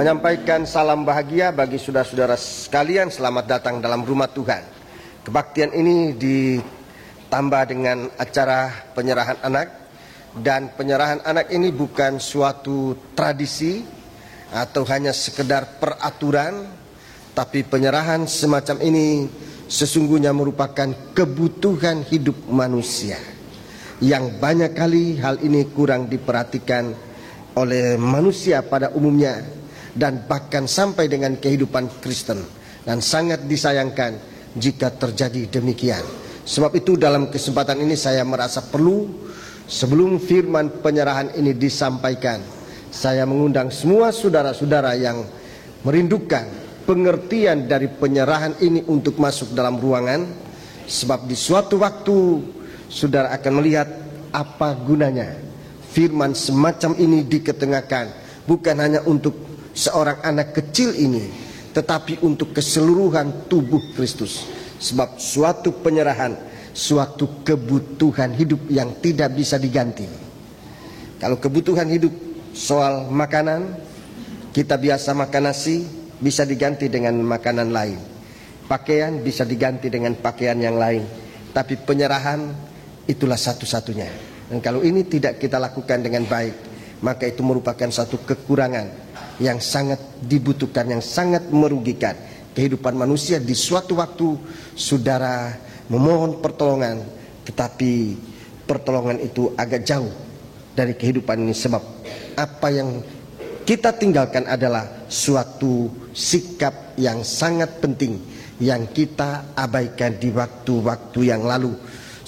menyampaikan salam bahagia bagi saudara-saudara sekalian. Selamat datang dalam rumah Tuhan. Kebaktian ini ditambah dengan acara penyerahan anak, dan penyerahan anak ini bukan suatu tradisi atau hanya sekedar peraturan, tapi penyerahan semacam ini sesungguhnya merupakan kebutuhan hidup manusia yang banyak kali hal ini kurang diperhatikan oleh manusia pada umumnya dan bahkan sampai dengan kehidupan Kristen, dan sangat disayangkan jika terjadi demikian. Sebab itu dalam kesempatan ini saya merasa perlu, sebelum firman penyerahan ini disampaikan, saya mengundang semua saudara-saudara yang merindukan pengertian dari penyerahan ini untuk masuk dalam ruangan, sebab di suatu waktu saudara akan melihat apa gunanya firman semacam ini diketengahkan, bukan hanya untuk seorang anak kecil ini, tetapi untuk keseluruhan tubuh Kristus. Sebab suatu penyerahan, suatu kebutuhan hidup yang tidak bisa diganti. Kalau kebutuhan hidup soal makanan, kita biasa makan nasi, bisa diganti dengan makanan lain. Pakaian bisa diganti dengan pakaian yang lain. Tapi penyerahan itulah satu-satunya. Dan kalau ini tidak kita lakukan dengan baik, maka itu merupakan satu kekurangan yang sangat dibutuhkan, yang sangat merugikan kehidupan manusia. Di suatu waktu saudara memohon pertolongan, tetapi pertolongan itu agak jauh dari kehidupan ini. Sebab apa yang kita tinggalkan adalah suatu sikap yang sangat penting yang kita abaikan di waktu-waktu yang lalu.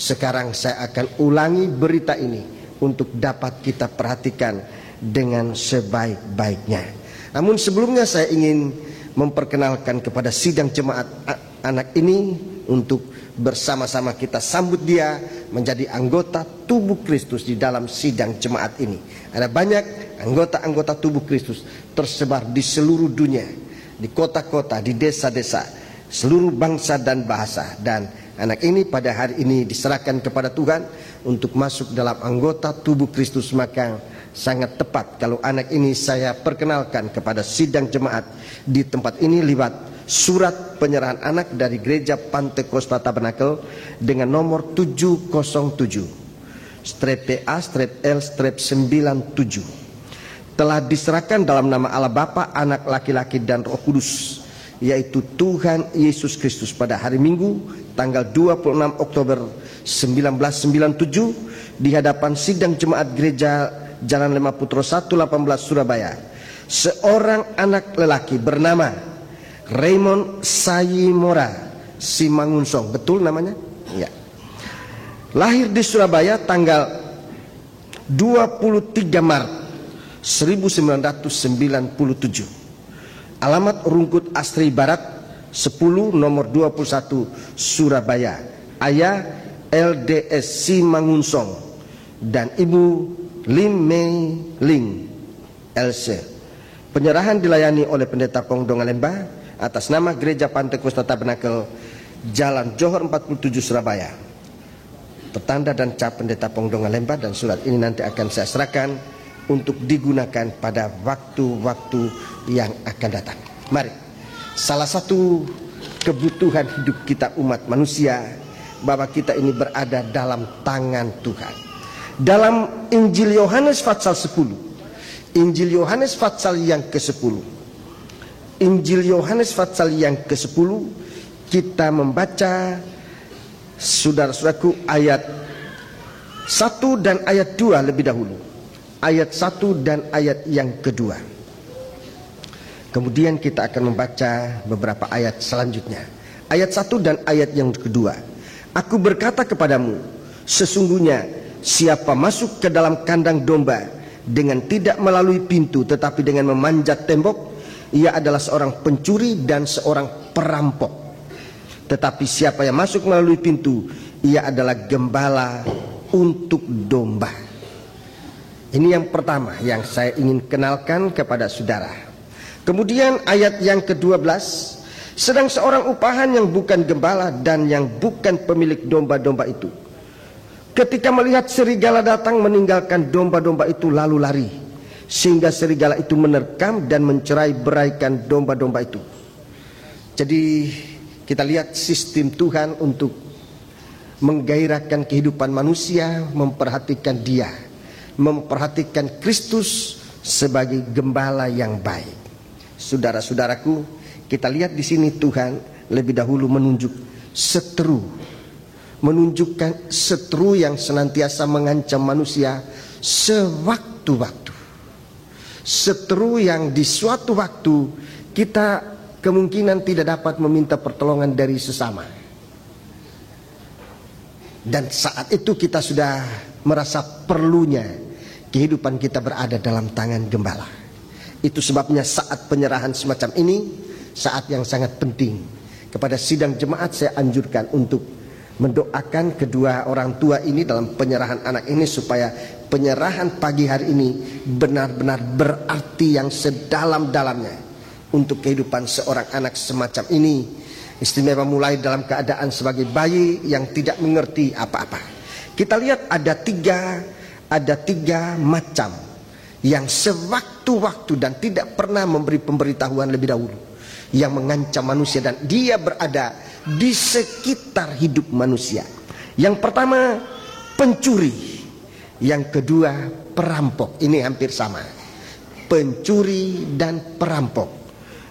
Sekarang saya akan ulangi berita ini untuk dapat kita perhatikan dengan sebaik-baiknya. Namun sebelumnya saya ingin memperkenalkan kepada sidang jemaat anak ini untuk bersama-sama kita sambut dia menjadi anggota tubuh Kristus di dalam sidang jemaat ini. Ada banyak anggota-anggota tubuh Kristus tersebar di seluruh dunia, di kota-kota, di desa-desa, seluruh bangsa dan bahasa. Dan anak ini pada hari ini diserahkan kepada Tuhan untuk masuk dalam anggota tubuh Kristus. Maka sangat tepat kalau anak ini saya perkenalkan kepada sidang jemaat di tempat ini lewat surat penyerahan anak dari Gereja Pantekosta Tabernakel dengan nomor 707-PA-L-97. Telah diserahkan dalam nama Allah Bapa, Anak, Laki-laki dan Roh Kudus, yaitu Tuhan Yesus Kristus, pada hari Minggu tanggal 26 Oktober 1997 di hadapan sidang jemaat Gereja Jalan Lema Putro 118 Surabaya. Seorang anak lelaki bernama Raymond Sayimora Simangunsong, betul namanya? Ya. Lahir di Surabaya tanggal 23 Maret 1997. Alamat Rungkut Astri Barat 10 nomor 21 Surabaya. Ayah LDS Simangunsong dan ibu Lim Mei Ling LC. Penyerahan dilayani oleh Pendeta Pongdongan Lemba atas nama Gereja Pantekosta Tabernakel Jalan Johor 47 Surabaya. Tertanda dan cap Pendeta Pongdongan Lemba, dan surat ini nanti akan saya serahkan untuk digunakan pada waktu-waktu yang akan datang. Mari, salah satu kebutuhan hidup kita umat manusia, bahwa kita ini berada dalam tangan Tuhan. Dalam Injil Yohanes pasal 10, Injil Yohanes pasal yang ke-10, Injil Yohanes pasal yang ke-10, kita membaca, saudara-saudaraku, ayat 1 dan ayat 2 lebih dahulu. Ayat 1 dan ayat yang kedua. Kemudian kita akan membaca beberapa ayat selanjutnya. Ayat 1 dan ayat yang kedua. Aku berkata kepadamu, sesungguhnya siapa masuk ke dalam kandang domba dengan tidak melalui pintu tetapi dengan memanjat tembok, ia adalah seorang pencuri dan seorang perampok. Tetapi siapa yang masuk melalui pintu, ia adalah gembala untuk domba. Ini yang pertama yang saya ingin kenalkan kepada saudara. Kemudian ayat yang ke-12, sedang seorang upahan yang bukan gembala dan yang bukan pemilik domba-domba itu, ketika melihat serigala datang, meninggalkan domba-domba itu lalu lari. sehingga serigala itu menerkam dan mencerai-beraikan domba-domba itu. Jadi kita lihat sistem Tuhan untuk menggairahkan kehidupan manusia, memperhatikan Dia, memperhatikan Kristus sebagai gembala yang baik. Saudara-saudaraku, kita lihat di sini Tuhan lebih dahulu menunjukkan seteru yang senantiasa mengancam manusia sewaktu-waktu. Seteru yang di suatu waktu kita kemungkinan tidak dapat meminta pertolongan dari sesama. Dan saat itu kita sudah merasa perlunya kehidupan kita berada dalam tangan gembala. Itu sebabnya saat penyerahan semacam ini saat yang sangat penting. Kepada sidang jemaat saya anjurkan untuk mendoakan kedua orang tua ini dalam penyerahan anak ini, supaya penyerahan pagi hari ini benar-benar berarti yang sedalam-dalamnya untuk kehidupan seorang anak semacam ini. Istimewa mulai dalam keadaan sebagai bayi yang tidak mengerti apa-apa. Kita lihat ada tiga macam yang sewaktu-waktu dan tidak pernah memberi pemberitahuan lebih dahulu, yang mengancam manusia dan dia berada di sekitar hidup manusia. Yang pertama pencuri, yang kedua perampok. Ini hampir sama, pencuri dan perampok.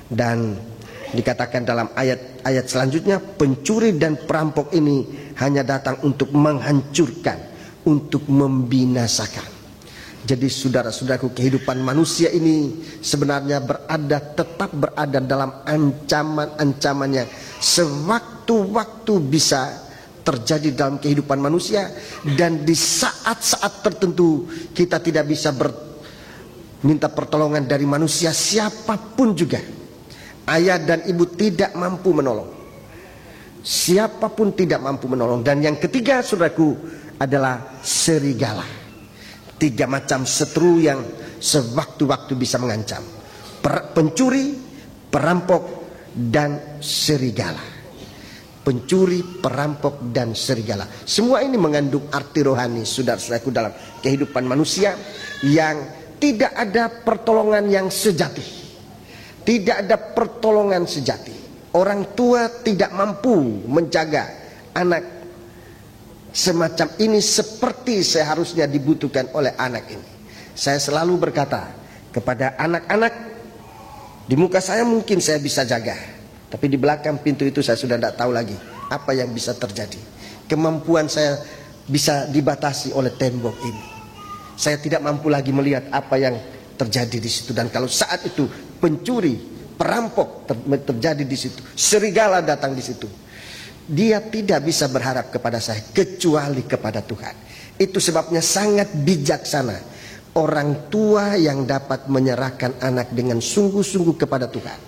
Dan dikatakan dalam ayat selanjutnya, pencuri dan perampok ini hanya datang untuk menghancurkan, untuk membinasakan. Jadi saudara-saudaraku, kehidupan manusia ini sebenarnya tetap berada dalam ancaman-ancaman yang sewaktu-waktu bisa terjadi dalam kehidupan manusia. Dan di saat-saat tertentu kita tidak bisa minta pertolongan dari manusia siapapun juga. Ayah dan ibu tidak mampu menolong, siapapun tidak mampu menolong. Dan yang ketiga saudaraku adalah serigala. Tiga macam seteru yang sewaktu-waktu bisa mengancam: pencuri, perampok, dan serigala. Pencuri, perampok, dan serigala. Semua ini mengandung arti rohani saudara-saudaraku dalam kehidupan manusia, yang tidak ada pertolongan yang sejati. Tidak ada pertolongan sejati. Orang tua tidak mampu menjaga anak semacam ini seperti seharusnya dibutuhkan oleh anak ini. Saya selalu berkata kepada anak-anak, di muka saya mungkin saya bisa jaga, tapi di belakang pintu itu saya sudah tidak tahu lagi apa yang bisa terjadi. Kemampuan saya bisa dibatasi oleh tembok ini. Saya tidak mampu lagi melihat apa yang terjadi di situ. Dan kalau saat itu pencuri, perampok terjadi di situ, serigala datang di situ, dia tidak bisa berharap kepada saya kecuali kepada Tuhan. Itu sebabnya sangat bijaksana orang tua yang dapat menyerahkan anak dengan sungguh-sungguh kepada Tuhan.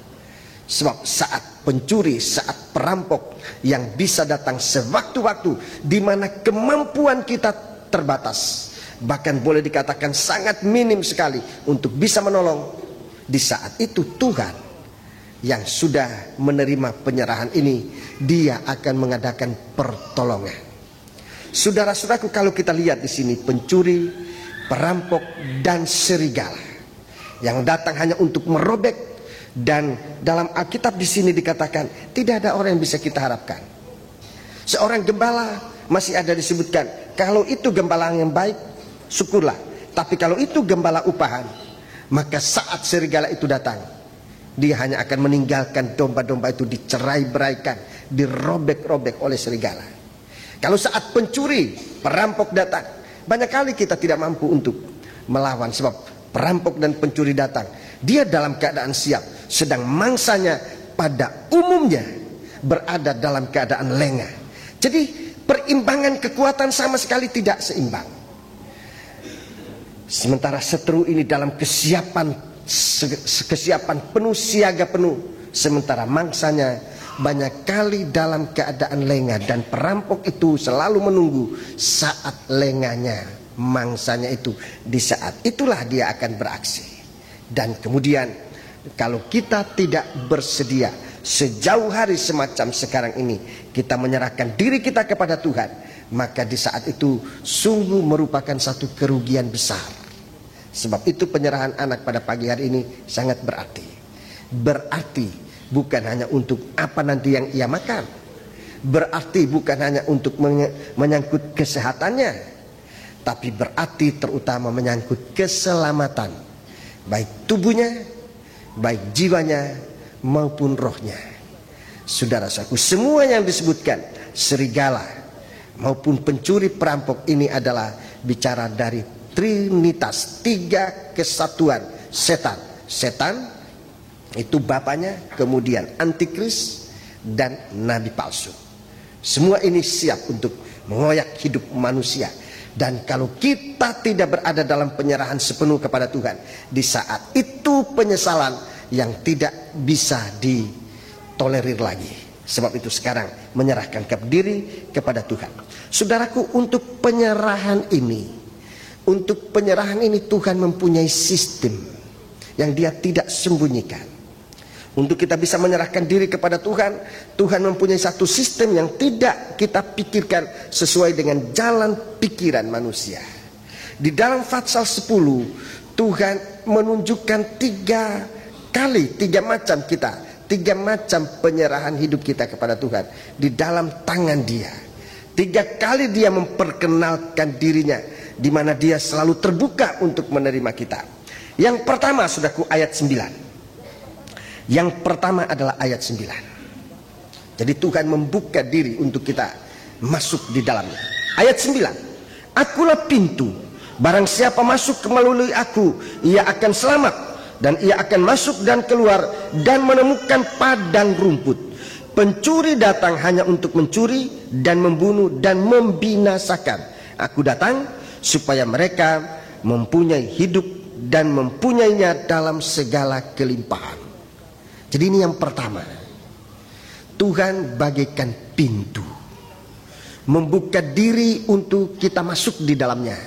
Sebab saat pencuri, saat perampok yang bisa datang sewaktu-waktu, di mana kemampuan kita terbatas, bahkan boleh dikatakan sangat minim sekali untuk bisa menolong, di saat itu Tuhan yang sudah menerima penyerahan ini, Dia akan mengadakan pertolongan. Saudara-saudaraku, kalau kita lihat di sini pencuri, perampok, dan serigala yang datang hanya untuk merobek, dan dalam Alkitab di sini dikatakan tidak ada orang yang bisa kita harapkan. Seorang gembala masih ada disebutkan, kalau itu gembala yang baik, syukurlah. Tapi kalau itu gembala upahan, maka saat serigala itu datang, dia hanya akan meninggalkan domba-domba itu dicerai-beraikan, dirobek-robek oleh serigala. Kalau saat pencuri, perampok datang, banyak kali kita tidak mampu untuk melawan, sebab perampok dan pencuri datang, dia dalam keadaan siap, sedang mangsanya pada umumnya berada dalam keadaan lengah. Jadi perimbangan kekuatan sama sekali tidak seimbang. Sementara seteru ini dalam kesiapan penuh, siaga penuh, sementara mangsanya banyak kali dalam keadaan lengah. Dan perampok itu selalu menunggu saat lengahnya mangsanya itu, di saat itulah dia akan beraksi. Dan kemudian kalau kita tidak bersedia sejauh hari semacam sekarang ini, kita menyerahkan diri kita kepada Tuhan, maka di saat itu sungguh merupakan satu kerugian besar. Sebab itu penyerahan anak pada pagi hari ini sangat berarti. Berarti bukan hanya untuk apa nanti yang ia makan. Berarti bukan hanya untuk menyangkut kesehatannya, tapi berarti terutama menyangkut keselamatan, baik tubuhnya, baik jiwanya maupun rohnya. Saudara-saudaraku, semua yang disebutkan, serigala maupun pencuri perampok, ini adalah bicara dari Trinitas, 3 kesatuan setan. Setan itu bapaknya, kemudian antikris dan nabi palsu. Semua ini siap untuk mengoyak hidup manusia. Dan kalau kita tidak berada dalam penyerahan sepenuh kepada Tuhan, di saat itu penyesalan yang tidak bisa ditolerir lagi. Sebab itu sekarang menyerahkan diri kepada Tuhan. Saudaraku, untuk penyerahan ini Tuhan mempunyai sistem yang Dia tidak sembunyikan. Untuk kita bisa menyerahkan diri kepada Tuhan, Tuhan mempunyai satu sistem yang tidak kita pikirkan sesuai dengan jalan pikiran manusia. Di dalam Fatsal 10, Tuhan menunjukkan 3 macam penyerahan hidup kita kepada Tuhan di dalam tangan Dia. 3 kali Dia memperkenalkan dirinya, di mana Dia selalu terbuka untuk menerima kita. Yang pertama, saudaraku, ayat 9. Yang pertama adalah ayat 9. Jadi Tuhan membuka diri untuk kita masuk di dalamnya. Ayat 9. Akulah pintu, barang siapa masuk melalui aku, ia akan selamat, dan ia akan masuk dan keluar dan menemukan padang rumput. Pencuri datang hanya untuk mencuri dan membunuh dan membinasakan. Aku datang supaya mereka mempunyai hidup dan mempunyainya dalam segala kelimpahan. Jadi ini yang pertama. Tuhan bagaikan pintu, membuka diri untuk kita masuk di dalamnya.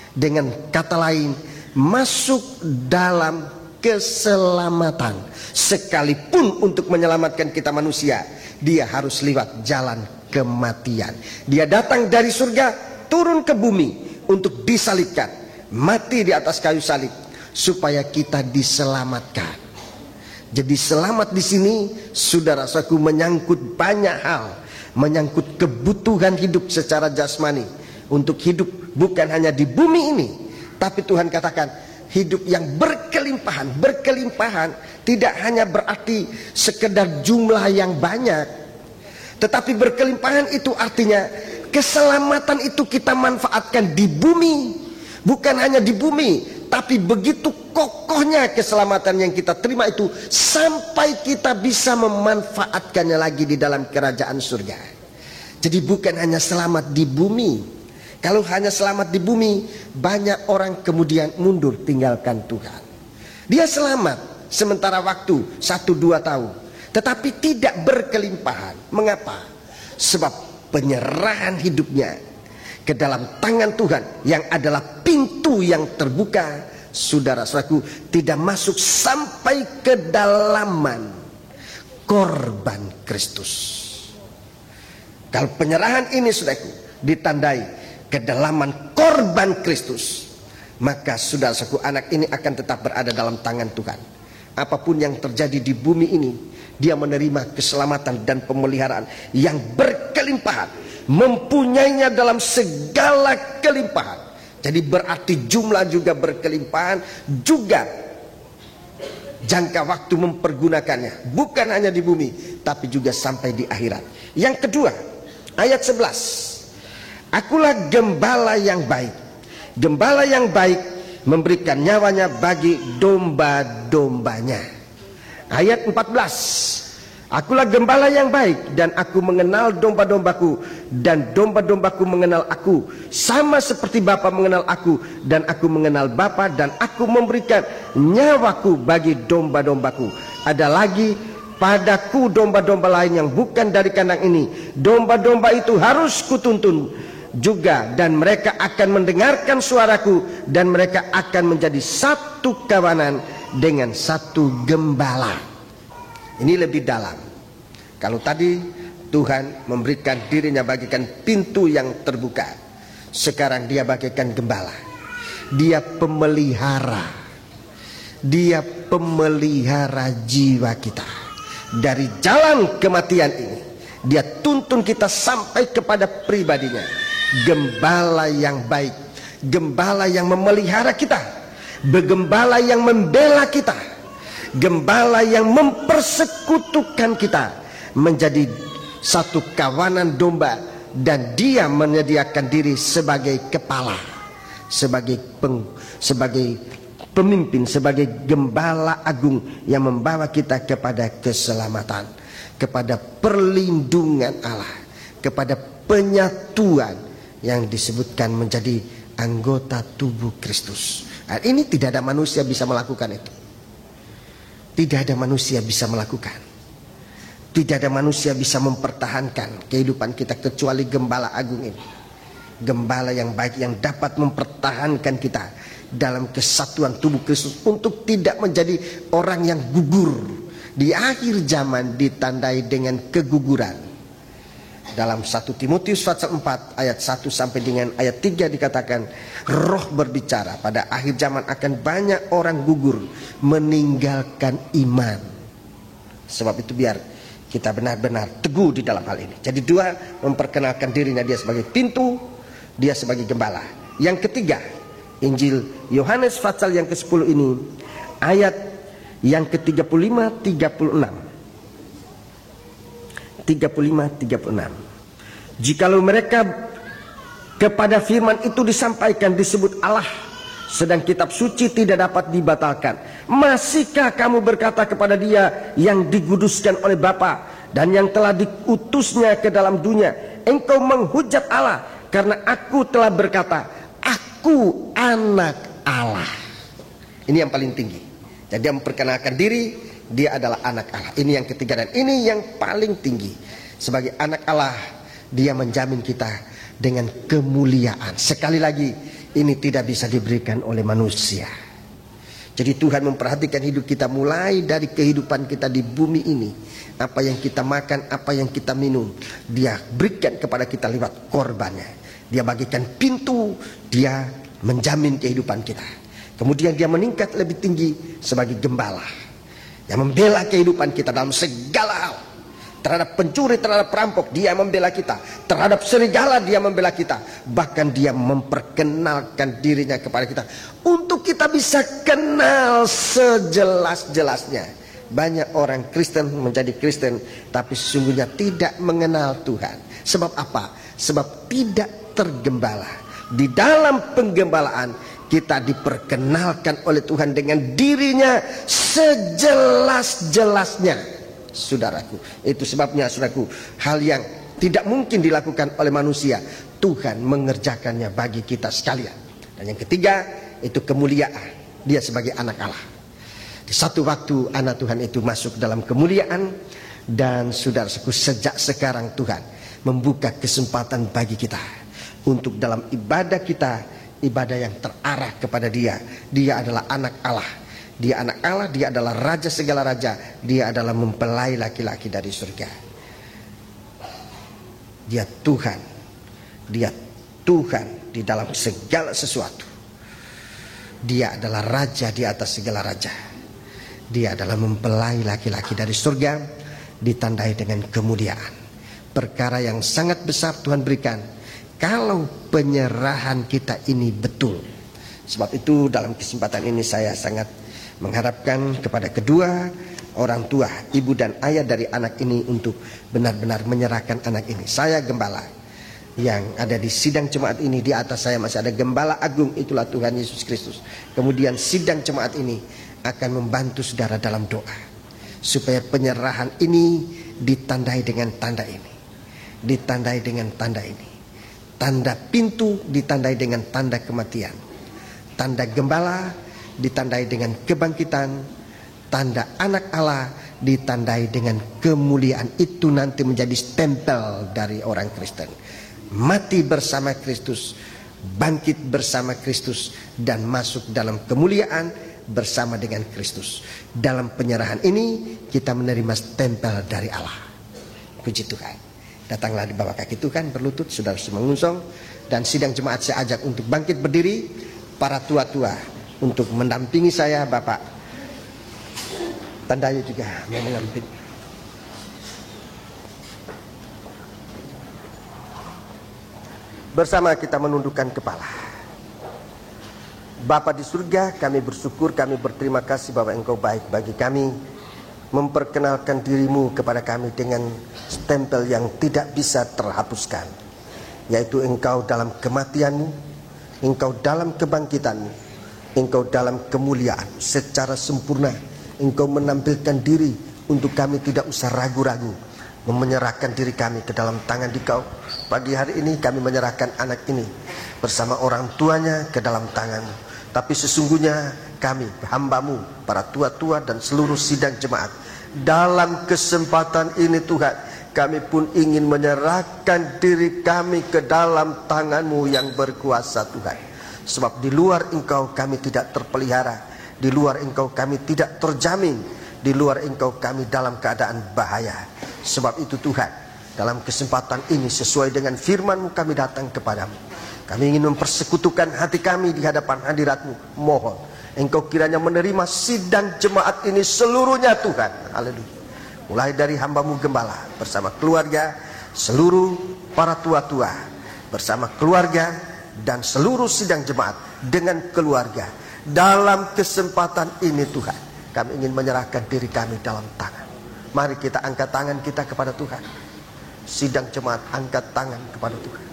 Dengan kata lain, masuk dalam keselamatan. Sekalipun untuk menyelamatkan kita manusia, Dia harus lewat jalan kematian. Dia datang dari surga, turun ke bumi untuk disalibkan, mati di atas kayu salib supaya kita diselamatkan. Jadi selamat di sini, saudara-saudaraku, menyangkut banyak hal, menyangkut kebutuhan hidup secara jasmani. Untuk hidup bukan hanya di bumi ini, tapi Tuhan katakan hidup yang berkelimpahan. Berkelimpahan tidak hanya berarti sekedar jumlah yang banyak, tetapi berkelimpahan itu artinya keselamatan itu kita manfaatkan di bumi. Bukan hanya di bumi, tapi begitu kokohnya keselamatan yang kita terima itu sampai kita bisa memanfaatkannya lagi di dalam kerajaan surga. Jadi bukan hanya selamat di bumi. Kalau hanya selamat di bumi, banyak orang kemudian mundur tinggalkan Tuhan. Dia selamat sementara waktu 1-2 tahun, tetapi tidak berkelimpahan. Mengapa? Sebab penyerahan hidupnya ke dalam tangan Tuhan yang adalah pintu yang terbuka, saudara-saudaraku, tidak masuk sampai ke dalaman korban Kristus. Kalau penyerahan ini, saudaraku, ditandai kedalaman korban Kristus, maka saudara-saudaraku, anak ini akan tetap berada dalam tangan Tuhan. Apapun yang terjadi di bumi ini, dia menerima keselamatan dan pemeliharaan yang berkelimpahan, mempunyainya dalam segala kelimpahan. Jadi berarti jumlah juga berkelimpahan, juga jangka waktu mempergunakannya, bukan hanya di bumi tapi juga sampai di akhirat. Yang kedua, ayat 11. Akulah gembala yang baik. Gembala yang baik memberikan nyawanya bagi domba-dombanya. Ayat 14. Akulah gembala yang baik, dan aku mengenal domba-dombaku, dan domba-dombaku mengenal aku, sama seperti Bapa mengenal aku, dan aku mengenal Bapa, dan aku memberikan nyawaku bagi domba-dombaku. Ada lagi padaku domba-domba lain yang bukan dari kandang ini. Domba-domba itu harus kutuntun juga, dan mereka akan mendengarkan suaraku, dan mereka akan menjadi satu kawanan dengan satu gembala. Ini lebih dalam. Kalau tadi Tuhan memberikan dirinya bagaikan pintu yang terbuka, sekarang Dia bagaikan gembala. Dia pemelihara. Dia pemelihara jiwa kita dari jalan kematian ini. Dia tuntun kita sampai kepada pribadinya. Gembala yang baik, gembala yang memelihara kita, gembala yang membela kita, gembala yang mempersekutukan kita menjadi satu kawanan domba. Dan dia menyediakan diri sebagai kepala, sebagai pemimpin, sebagai gembala agung yang membawa kita kepada keselamatan, kepada perlindungan Allah, kepada penyatuan yang disebutkan menjadi anggota tubuh Kristus. Dan ini tidak ada manusia bisa melakukan itu. Tidak ada manusia bisa melakukan. Tidak ada manusia bisa mempertahankan kehidupan kita kecuali gembala agung ini. Gembala yang baik yang dapat mempertahankan kita dalam kesatuan tubuh Kristus untuk tidak menjadi orang yang gugur di akhir zaman, ditandai dengan keguguran. Dalam 1 Timotius pasal 4 ayat 1 sampai dengan ayat 3 dikatakan, Roh berbicara pada akhir zaman akan banyak orang gugur meninggalkan iman. Sebab itu biar kita benar-benar teguh di dalam hal ini. Jadi dua, memperkenalkan dirinya dia sebagai pintu, dia sebagai gembala. Yang ketiga, Injil Yohanes pasal yang ke-10 ini, ayat yang ke-35, 36. 35, 36. Jikalau mereka kepada firman itu disampaikan disebut Allah, sedang kitab suci tidak dapat dibatalkan, masihkah kamu berkata kepada dia yang diguduskan oleh Bapa dan yang telah diutusnya ke dalam dunia, engkau menghujat Allah karena aku telah berkata, aku anak Allah. Ini yang paling tinggi. Jadi dia memperkenalkan diri, dia adalah anak Allah. Ini yang ketiga dan ini yang paling tinggi. Sebagai anak Allah, dia menjamin kita dengan kemuliaan. Sekali lagi, ini tidak bisa diberikan oleh manusia. Jadi Tuhan memperhatikan hidup kita mulai dari kehidupan kita di bumi ini. Apa yang kita makan, apa yang kita minum, dia berikan kepada kita lewat korbannya. Dia bagikan pintu, dia menjamin kehidupan kita. Kemudian dia meningkat lebih tinggi sebagai gembala yang membela kehidupan kita dalam segala hal. Terhadap pencuri, terhadap perampok, dia membela kita. Terhadap serigala, dia membela kita. Bahkan dia memperkenalkan dirinya kepada kita untuk kita bisa kenal sejelas-jelasnya. Banyak orang Kristen menjadi Kristen, tapi sesungguhnya tidak mengenal Tuhan. Sebab apa? Sebab tidak tergembala. Di dalam penggembalaan, kita diperkenalkan oleh Tuhan dengan dirinya sejelas-jelasnya. Saudaraku, itu sebabnya saudaraku, hal yang tidak mungkin dilakukan oleh manusia, Tuhan mengerjakannya bagi kita sekalian. Dan yang ketiga, itu kemuliaan. Dia sebagai anak Allah. Di satu waktu anak Tuhan itu masuk dalam kemuliaan. Dan saudaraku, sejak sekarang Tuhan membuka kesempatan bagi kita untuk dalam ibadah kita, ibadah yang terarah kepada Dia. Dia adalah anak Allah. Dia anak Allah, dia adalah raja segala raja. Dia adalah mempelai laki-laki dari surga. Dia Tuhan. Dia Tuhan di dalam segala sesuatu. Dia adalah raja di atas segala raja. Dia adalah mempelai laki-laki dari surga, ditandai dengan kemuliaan. Perkara yang sangat besar Tuhan berikan kalau penyerahan kita ini betul. Sebab itu dalam kesempatan ini saya sangat mengharapkan kepada kedua orang tua, ibu dan ayah dari anak ini untuk benar-benar menyerahkan anak ini. Saya gembala yang ada di sidang jemaat ini, di atas saya masih ada gembala agung, itulah Tuhan Yesus Kristus. Kemudian sidang jemaat ini akan membantu saudara dalam doa supaya penyerahan ini ditandai dengan tanda ini, ditandai dengan tanda ini. Tanda pintu ditandai dengan tanda kematian, tanda gembala ditandai dengan kebangkitan, tanda anak Allah ditandai dengan kemuliaan. Itu nanti menjadi stempel dari orang Kristen. Mati bersama Kristus, bangkit bersama Kristus, dan masuk dalam kemuliaan bersama dengan Kristus. Dalam penyerahan ini kita menerima stempel dari Allah. Puji Tuhan. Datanglah di bawah kaki Tuhan, berlutut, saudara semua mengusung, dan sidang jemaat saya ajak untuk bangkit berdiri. para tua-tua untuk mendampingi saya. Bapak Tandai juga mau mengambil. Bersama kita menundukkan kepala. Bapa di surga, kami bersyukur, kami berterima kasih bahwa Engkau baik bagi kami, memperkenalkan dirimu kepada kami dengan stempel yang tidak bisa terhapuskan, yaitu Engkau dalam kematianmu, Engkau dalam kebangkitanmu, Engkau dalam kemuliaan secara sempurna. Engkau menampilkan diri untuk kami tidak usah ragu-ragu, menyerahkan diri kami ke dalam tangan Dikau. Pagi hari ini kami menyerahkan anak ini bersama orang tuanya ke dalam tangan-Mu. Tapi sesungguhnya kami, hamba-Mu, para tua-tua dan seluruh sidang jemaat, dalam kesempatan ini Tuhan, kami pun ingin menyerahkan diri kami ke dalam tangan-Mu yang berkuasa Tuhan. Sebab di luar Engkau kami tidak terpelihara, di luar Engkau kami tidak terjamin, di luar Engkau kami dalam keadaan bahaya. Sebab itu Tuhan, dalam kesempatan ini sesuai dengan firman-Mu kami datang kepadamu. Kami ingin mempersekutukan hati kami di hadapan hadirat-Mu. Mohon Engkau kiranya menerima sidang jemaat ini seluruhnya Tuhan. Haleluya. Mulai dari hamba-Mu gembala bersama keluarga, seluruh para tua-tua bersama keluarga, dan seluruh sidang jemaat dengan keluarga. Dalam kesempatan ini Tuhan, kami ingin menyerahkan diri kami dalam tangan. Mari kita angkat tangan kita kepada Tuhan. Sidang jemaat angkat tangan kepada Tuhan.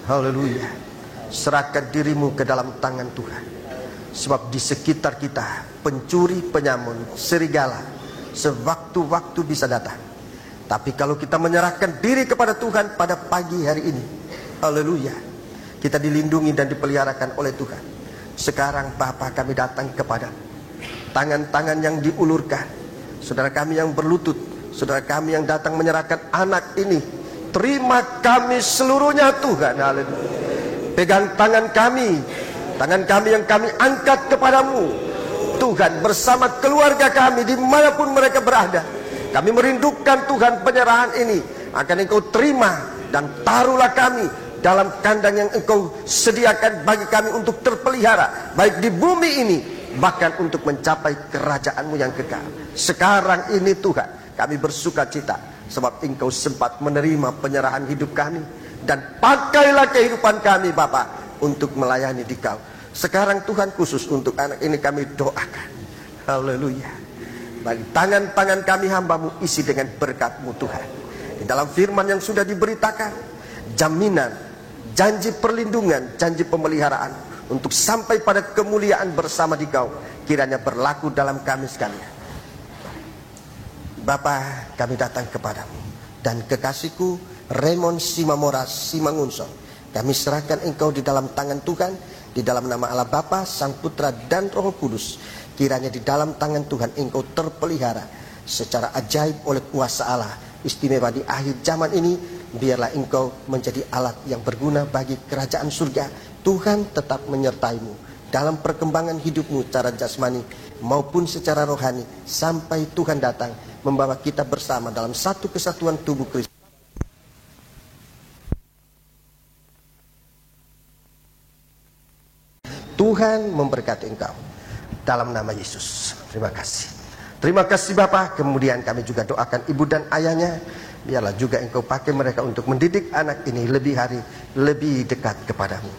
Haleluya. Serahkan dirimu ke dalam tangan Tuhan. Sebab di sekitar kita pencuri, penyamun, serigala sewaktu-waktu bisa datang. Tapi kalau kita menyerahkan diri kepada Tuhan pada pagi hari ini, haleluya, kita dilindungi dan dipeliharakan oleh Tuhan. Sekarang Bapa, kami datang kepada tangan-tangan yang diulurkan, saudara kami yang berlutut, saudara kami yang datang menyerahkan anak ini. Terima kami seluruhnya Tuhan. Haleluya. Pegang tangan kami yang kami angkat kepadamu Tuhan, bersama keluarga kami dimanapun mereka berada. Kami merindukan Tuhan penyerahan ini akan Engkau terima, dan taruhlah kami dalam kandang yang Engkau sediakan bagi kami untuk terpelihara, baik di bumi ini bahkan untuk mencapai kerajaan-Mu yang kekal. Sekarang ini Tuhan, kami bersuka cita sebab Engkau sempat menerima penyerahan hidup kami, dan pakailah kehidupan kami Bapa untuk melayani Dikau. Sekarang Tuhan, khusus untuk anak ini kami doakan. Haleluya. Bagi tangan-tangan kami hamba-Mu isi dengan berkat-Mu Tuhan. Di dalam firman yang sudah diberitakan, jaminan, janji perlindungan, janji pemeliharaan untuk sampai pada kemuliaan bersama Dikau kiranya berlaku dalam kami sekalian. Bapa, kami datang kepadamu, dan kekasihku Raymond Simamora Simangunson, kami serahkan Engkau di dalam tangan Tuhan, di dalam nama Allah Bapa, Sang Putra dan Roh Kudus. Kiranya di dalam tangan Tuhan Engkau terpelihara secara ajaib oleh kuasa Allah. Istimewa di akhir zaman ini, biarlah Engkau menjadi alat yang berguna bagi kerajaan surga. Tuhan tetap menyertaimu dalam perkembangan hidupmu secara jasmani maupun secara rohani, sampai Tuhan datang membawa kita bersama dalam satu kesatuan tubuh Kristus. Tuhan memberkati engkau dalam nama Yesus. Terima kasih. Terima kasih Bapa. Kemudian kami juga doakan ibu dan ayahnya. Biarlah juga Engkau pakai mereka untuk mendidik anak ini lebih hari lebih dekat kepadamu.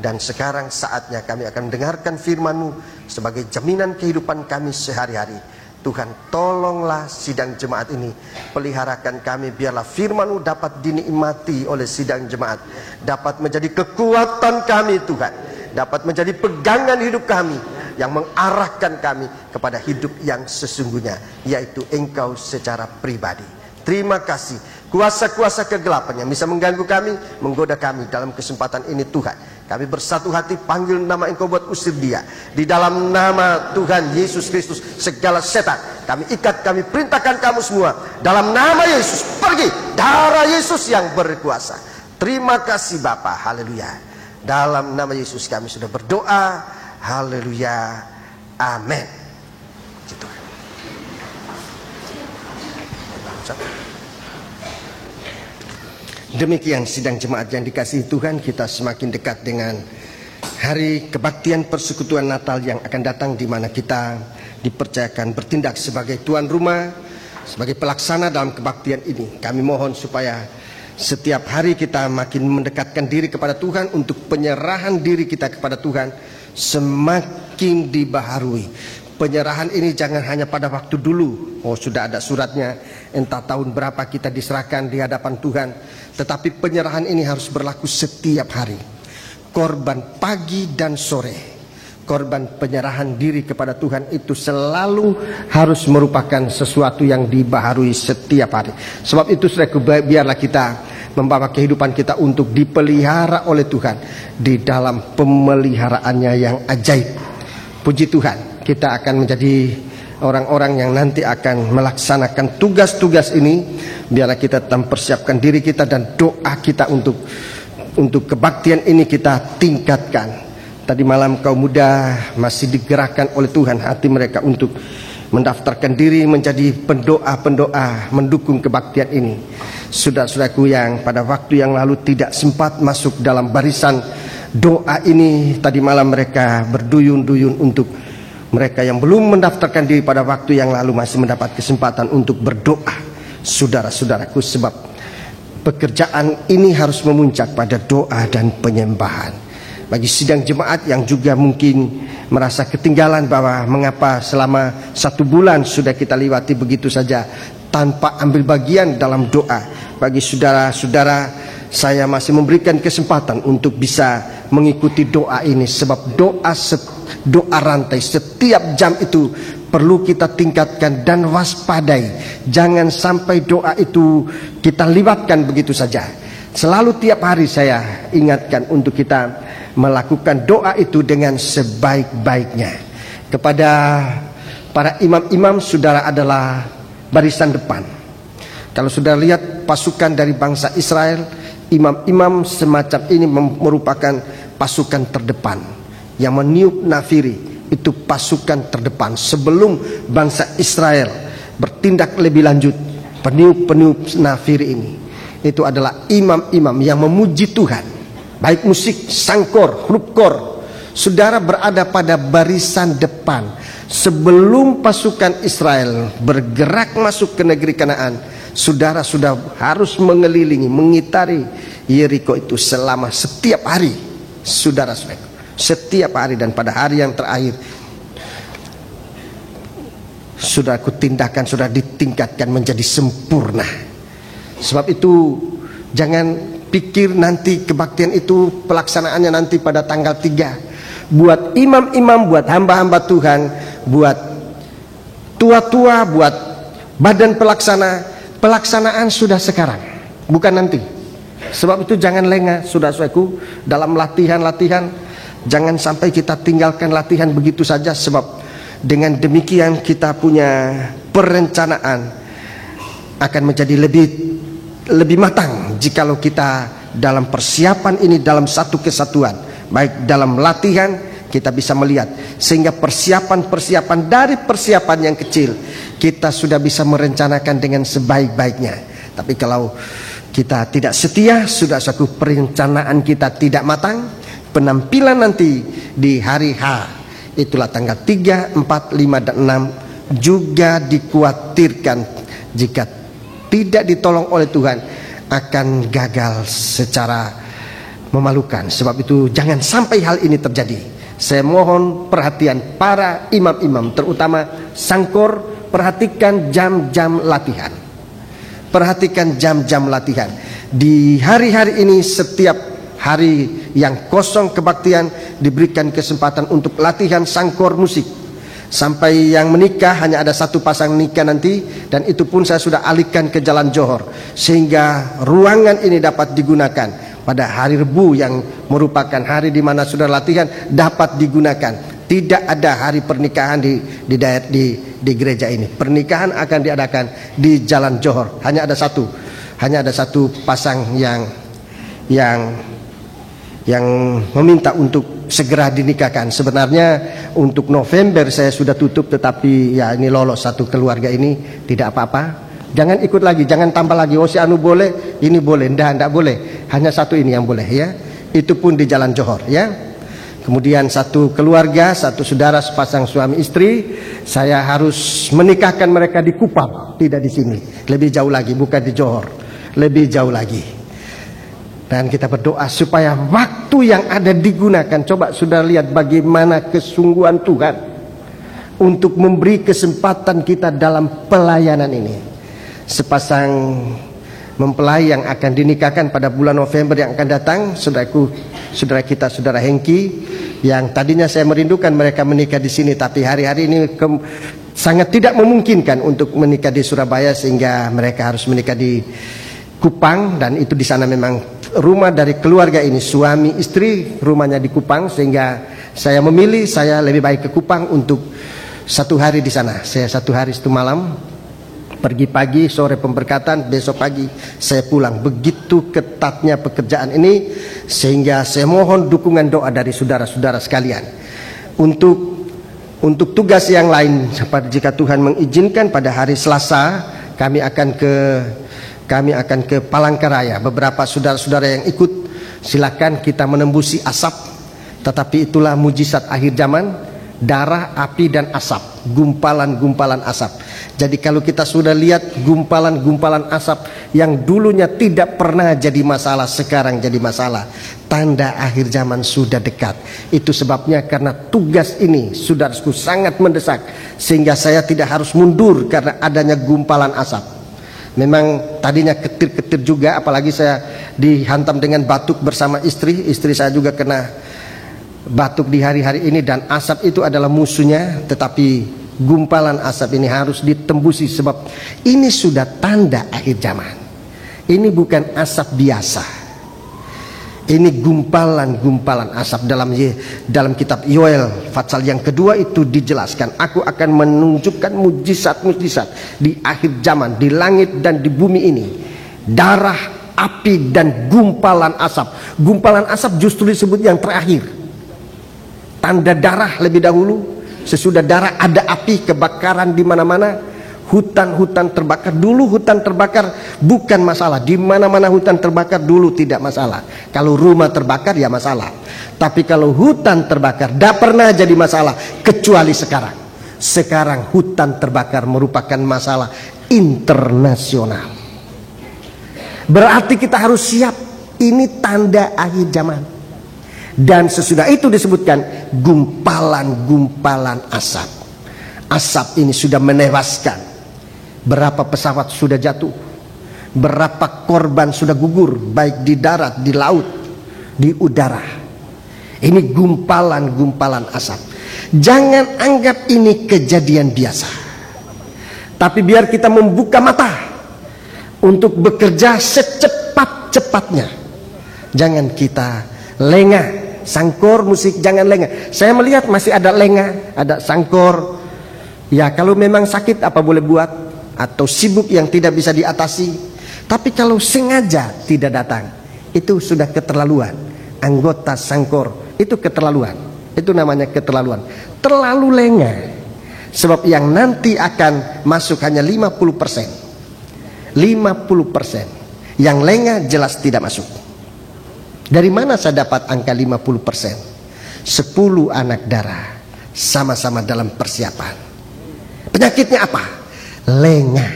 Dan sekarang saatnya kami akan mendengarkan firman-Mu sebagai jaminan kehidupan kami sehari-hari. Tuhan, tolonglah sidang jemaat ini, peliharakan kami, biarlah firman-Mu dapat dinikmati oleh sidang jemaat, dapat menjadi kekuatan kami Tuhan, dapat menjadi pegangan hidup kami yang mengarahkan kami kepada hidup yang sesungguhnya, yaitu Engkau secara pribadi. Terima kasih. Kuasa-kuasa kegelapan yang bisa mengganggu kami, menggoda kami dalam kesempatan ini Tuhan, kami bersatu hati panggil nama Engkau buat usir dia. Di dalam nama Tuhan Yesus Kristus, segala setan kami ikat, kami perintahkan kamu semua dalam nama Yesus, pergi. Darah Yesus yang berkuasa. Terima kasih Bapa. Haleluya. Dalam nama Yesus kami sudah berdoa. Haleluya. Amin. Gitu. Demikian sidang jemaat yang dikasihi Tuhan, kita semakin dekat dengan hari kebaktian persekutuan Natal yang akan datang, di mana kita dipercayakan bertindak sebagai tuan rumah, sebagai pelaksana dalam kebaktian ini. Kami mohon supaya setiap hari kita makin mendekatkan diri kepada Tuhan, untuk penyerahan diri kita kepada Tuhan semakin dibaharui. Penyerahan ini jangan hanya pada waktu dulu, oh sudah ada suratnya, entah tahun berapa kita diserahkan di hadapan Tuhan, tetapi penyerahan ini harus berlaku setiap hari. Korban pagi dan sore, korban penyerahan diri kepada Tuhan itu selalu harus merupakan sesuatu yang dibaharui setiap hari. Sebab itu saudaraku, biarlah kita membawa kehidupan kita untuk dipelihara oleh Tuhan di dalam pemeliharaannya yang ajaib. Puji Tuhan, kita akan menjadi orang-orang yang nanti akan melaksanakan tugas-tugas ini. Biarlah kita tetap persiapkan diri kita, dan doa kita untuk kebaktian ini kita tingkatkan. Tadi malam kaum muda masih digerakkan oleh Tuhan hati mereka untuk mendaftarkan diri menjadi pendoa-pendoa mendukung kebaktian ini. Saudara-saudaraku yang pada waktu yang lalu tidak sempat masuk dalam barisan doa ini, tadi malam mereka berduyun-duyun untuk mereka yang belum mendaftarkan diri pada waktu yang lalu masih mendapat kesempatan untuk berdoa. Saudara-saudaraku, sebab pekerjaan ini harus memuncak pada doa dan penyembahan. Bagi sidang jemaat yang juga mungkin merasa ketinggalan bahwa mengapa selama 1 bulan sudah kita lewati begitu saja tanpa ambil bagian dalam doa. Bagi saudara-saudara, saya masih memberikan kesempatan untuk bisa mengikuti doa ini, sebab doa rantai setiap jam itu perlu kita tingkatkan dan waspadai. Jangan sampai doa itu kita liwatkan begitu saja. Selalu tiap hari saya ingatkan untuk kita melakukan doa itu dengan sebaik-baiknya. Kepada para imam-imam, saudara adalah barisan depan. Kalau saudara lihat pasukan dari bangsa Israel, imam-imam semacam ini merupakan pasukan terdepan. Yang meniup nafiri itu pasukan terdepan. Sebelum bangsa Israel bertindak lebih lanjut, peniup-peniup nafiri ini itu adalah imam-imam yang memuji Tuhan, baik musik, sangkor, rupkor. Saudara berada pada barisan depan. Sebelum pasukan Israel bergerak masuk ke negeri Kanaan, saudara sudah harus mengelilingi, mengitari Yeriko itu selama setiap hari. Saudara-saudara, setiap hari, dan pada hari yang terakhir saudaraku, tindakan sudah ditingkatkan menjadi sempurna. Sebab itu jangan pikir nanti kebaktian itu pelaksanaannya nanti pada tanggal 3. Buat imam-imam, buat hamba-hamba Tuhan, buat tua-tua, buat badan pelaksana, pelaksanaan sudah sekarang, bukan nanti. Sebab itu jangan lengah, saudara-saudaraku, dalam latihan-latihan. Jangan sampai kita tinggalkan latihan begitu saja, sebab dengan demikian kita punya perencanaan akan menjadi lebih matang jikalau kita dalam persiapan ini dalam satu kesatuan. Baik dalam latihan kita bisa melihat, sehingga persiapan-persiapan dari persiapan yang kecil kita sudah bisa merencanakan dengan sebaik-baiknya. Tapi kalau kita tidak setia, sudah suatu perencanaan kita tidak matang, penampilan nanti di hari H, itulah tanggal 3, 4, 5, dan 6 juga dikhawatirkan jika tidak ditolong oleh Tuhan akan gagal secara memalukan. Sebab itu jangan sampai hal ini terjadi. Saya mohon perhatian para imam-imam, terutama sangkor, perhatikan jam-jam latihan. Perhatikan jam-jam latihan. Di hari-hari ini, setiap hari yang kosong kebaktian diberikan kesempatan untuk latihan sangkor musik. Sampai yang menikah hanya ada 1 pasang nikah nanti, dan itu pun saya sudah alihkan ke Jalan Johor, sehingga ruangan ini dapat digunakan pada hari Rebu yang merupakan hari di mana sudah latihan dapat digunakan. Tidak ada hari pernikahan di gereja ini. Pernikahan akan diadakan di Jalan Johor. Hanya ada satu pasang yang meminta untuk segera dinikahkan. Sebenarnya untuk November saya sudah tutup, tetapi ya ini lolos satu keluarga ini, tidak apa-apa. Jangan ikut lagi, jangan tambah lagi. Oh si anu boleh, ini boleh, enggak boleh. Hanya satu ini yang boleh ya. Itu pun di Jalan Johor ya. Kemudian satu keluarga, satu saudara sepasang suami istri, saya harus menikahkan mereka di Kupang, tidak di sini. Lebih jauh lagi, bukan di Johor, lebih jauh lagi. Dan kita berdoa supaya waktu yang ada digunakan. Coba sudah lihat bagaimana kesungguhan Tuhan untuk memberi kesempatan kita dalam pelayanan ini. Sepasang mempelai yang akan dinikahkan pada bulan November yang akan datang, saudaraku, saudara kita, saudara Hengki, yang tadinya saya merindukan mereka menikah di sini, tapi hari-hari ini sangat tidak memungkinkan untuk menikah di Surabaya, sehingga mereka harus menikah di Kupang. Dan itu di sana memang rumah dari keluarga ini, suami istri rumahnya di Kupang, sehingga saya memilih saya lebih baik ke Kupang untuk 1 hari di sana. Saya 1 hari 1 malam, pergi pagi, sore pemberkatan, besok pagi saya pulang. Begitu ketatnya pekerjaan ini, sehingga saya mohon dukungan doa dari saudara-saudara sekalian untuk tugas yang lain. Jika Tuhan mengizinkan, pada hari Selasa kami akan ke Palangkaraya. Beberapa saudara-saudara yang ikut, silakan kita menembusi asap. Tetapi itulah mujizat akhir zaman, darah, api, dan asap, gumpalan-gumpalan asap. Jadi kalau kita sudah lihat gumpalan-gumpalan asap yang dulunya tidak pernah jadi masalah, sekarang jadi masalah, tanda akhir zaman sudah dekat. Itu sebabnya karena tugas ini, saudaraku, sangat mendesak, sehingga saya tidak harus mundur karena adanya gumpalan asap. Memang tadinya ketir-ketir juga, apalagi saya dihantam dengan batuk bersama istri saya juga kena batuk di hari-hari ini, dan asap itu adalah musuhnya. Tetapi gumpalan asap ini harus ditembusi, sebab ini sudah tanda akhir zaman. Ini bukan asap biasa, ini gumpalan-gumpalan asap. Dalam kitab Yoel pasal yang kedua itu dijelaskan, aku akan menunjukkan mujizat-mujizat di akhir zaman, di langit dan di bumi ini, darah, api, dan gumpalan asap. Gumpalan asap justru disebut yang terakhir. Tanda darah lebih dahulu, sesudah darah ada api, kebakaran di mana-mana, hutan-hutan terbakar. Dulu hutan terbakar bukan masalah, di mana-mana hutan terbakar dulu tidak masalah. Kalau rumah terbakar ya masalah, tapi kalau hutan terbakar tidak pernah jadi masalah, kecuali sekarang. Sekarang hutan terbakar merupakan masalah internasional. Berarti kita harus siap, ini tanda akhir zaman. Dan sesudah itu disebutkan gumpalan-gumpalan asap. Asap ini sudah menewaskan. Berapa pesawat sudah jatuh, berapa korban sudah gugur, baik di darat, di laut, di udara. Ini gumpalan-gumpalan asap. Jangan anggap ini kejadian biasa, tapi biar kita membuka mata untuk bekerja secepat-cepatnya. Jangan kita lengah. Sangkor musik jangan lengah. Saya melihat masih ada lengah, ada sangkor. Ya kalau memang sakit apa boleh buat, atau sibuk yang tidak bisa diatasi. Tapi kalau sengaja tidak datang, itu sudah keterlaluan. Anggota sangkor itu keterlaluan. Itu namanya keterlaluan. Terlalu lengah. Sebab yang nanti akan masuk hanya 50%. 50%. Yang lengah jelas tidak masuk. Dari mana saya dapat angka 50%? 10 anak darah sama-sama dalam persiapan. Penyakitnya apa? Lengah.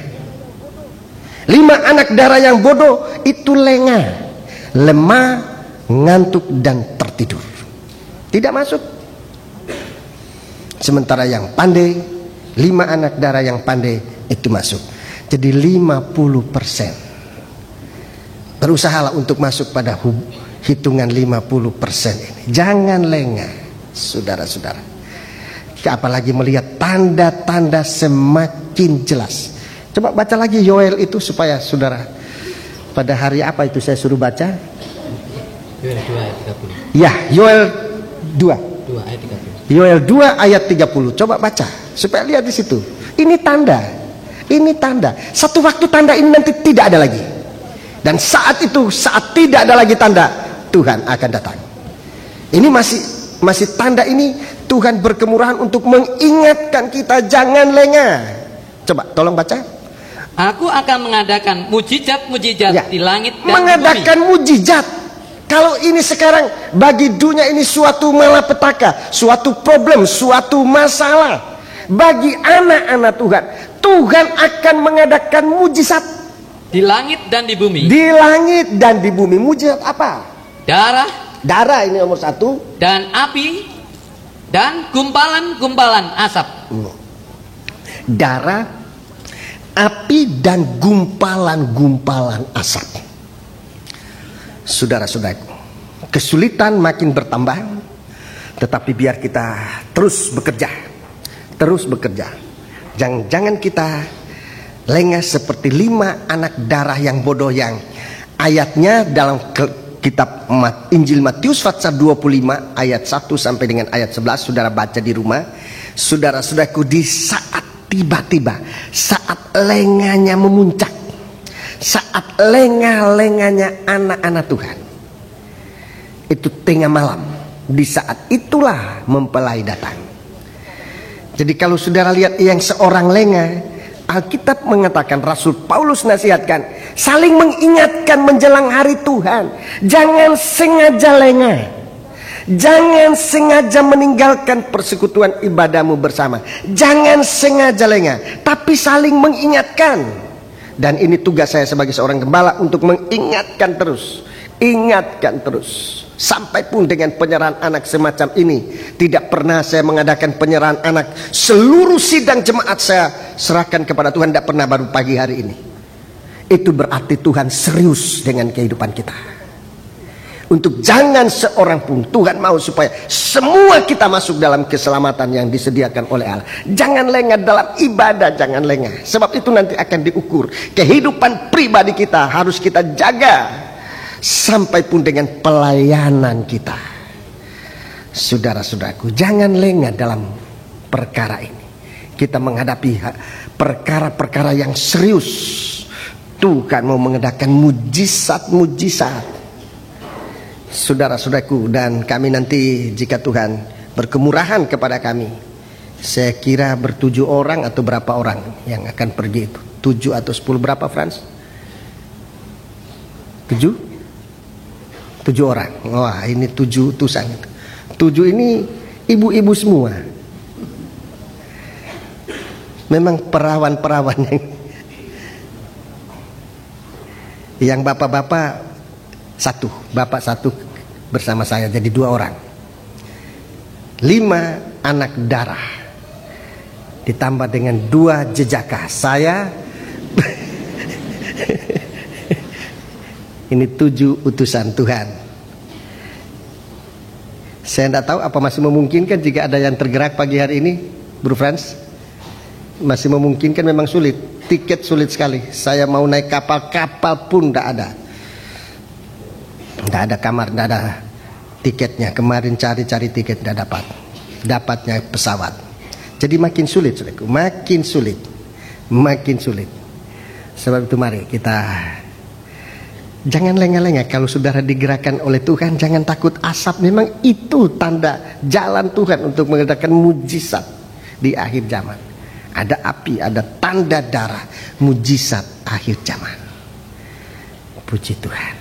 5 anak darah yang bodoh itu lengah, lemah, ngantuk, dan tertidur. Tidak masuk. Sementara yang pandai, 5 anak darah yang pandai itu masuk. Jadi 50%. Berusahalah untuk masuk pada hitungan 50% ini. Jangan lengah, saudara-saudara. Apalagi melihat tanda-tanda semakin jelas. Coba baca lagi Yoel itu supaya saudara, pada hari apa itu saya suruh baca? Yoel 2 ayat 30. Ya, Yoel 2. 2 ayat 30. Yoel 2 ayat 30. Coba baca supaya lihat di situ. Ini tanda. Ini tanda. Satu waktu tanda ini nanti tidak ada lagi. Dan saat itu, saat tidak ada lagi tanda, Tuhan akan datang. Ini masih tanda ini. Tuhan berkemurahan untuk mengingatkan kita jangan lengah. Coba tolong baca. Aku akan mengadakan mujizat-mujizat Ya, di langit dan mengadakan bumi. mujizat. Kalau ini sekarang bagi dunia ini suatu malapetaka, suatu problem, suatu masalah. Bagi anak-anak Tuhan, Tuhan akan mengadakan mujizat di langit dan di bumi. Di langit dan di bumi. Mujizat apa? Darah ini nomor 1. dan api dan gumpalan-gumpalan asap. Darah, api dan gumpalan-gumpalan asap. Saudara-saudaraku, kesulitan makin bertambah, tetapi biar kita terus bekerja. Jangan kita lengah seperti 5 anak darah yang bodoh yang ayatnya dalam kitab Injil Matius pasal 25 ayat 1 sampai dengan ayat 11. Saudara baca di rumah. Saudara-saudaraku, di saat tiba-tiba, saat lengahnya memuncak, saat lengah-lengahnya anak-anak Tuhan, itu tengah malam, di saat itulah mempelai datang. Jadi kalau saudara lihat yang seorang lengah, Alkitab mengatakan, Rasul Paulus nasihatkan, saling mengingatkan menjelang hari Tuhan. Jangan sengaja lengah, jangan sengaja meninggalkan persekutuan ibadahmu bersama, jangan sengaja lengah, tapi saling mengingatkan. Dan ini tugas saya sebagai seorang gembala, untuk mengingatkan terus, ingatkan terus. Sampai pun dengan penyerahan anak semacam ini, tidak pernah saya mengadakan penyerahan anak. Seluruh sidang jemaat saya serahkan kepada Tuhan, tidak pernah baru pagi hari ini. Itu berarti Tuhan serius dengan kehidupan kita. Untuk jangan seorang pun, Tuhan mau supaya semua kita masuk dalam keselamatan yang disediakan oleh Allah. Jangan lengah dalam ibadah, jangan lengah. Sebab itu nanti akan diukur. Kehidupan pribadi kita harus kita jaga, sampai pun dengan pelayanan kita. Saudara-saudaraku, jangan lengah dalam perkara ini. Kita menghadapi perkara-perkara yang serius. Tuhan mau mengadakan mujizat-mujizat, saudara-saudaraku. Dan kami nanti, jika Tuhan berkemurahan kepada kami, saya kira 7 orang atau berapa orang yang akan pergi itu. 7 atau 10, berapa Frans? 7 orang. Wah, ini 7 utusan. 7 ini ibu-ibu semua. Memang perawan-perawan yang bapak-bapak 1, bapak 1 bersama saya, jadi 2 orang. 5 anak darah ditambah dengan 2 jejaka saya. Ini 7 utusan Tuhan. Saya tidak tahu apa masih memungkinkan jika ada yang tergerak pagi hari ini, Bro Frans. Masih memungkinkan, memang sulit. Tiket sulit sekali. Saya mau naik kapal pun tidak ada. Tidak ada kamar, tidak ada tiketnya. Kemarin cari-cari tiket tidak dapat. Dapatnya pesawat. Jadi makin sulit, saudaraku. Makin sulit. Sebab itu mari kita jangan lengah-lengah. Kalau saudara digerakkan oleh Tuhan, jangan takut asap. Memang itu tanda jalan Tuhan untuk mengadakan mujizat di akhir zaman. Ada api, ada tanda darah, mujizat akhir zaman. Puji Tuhan.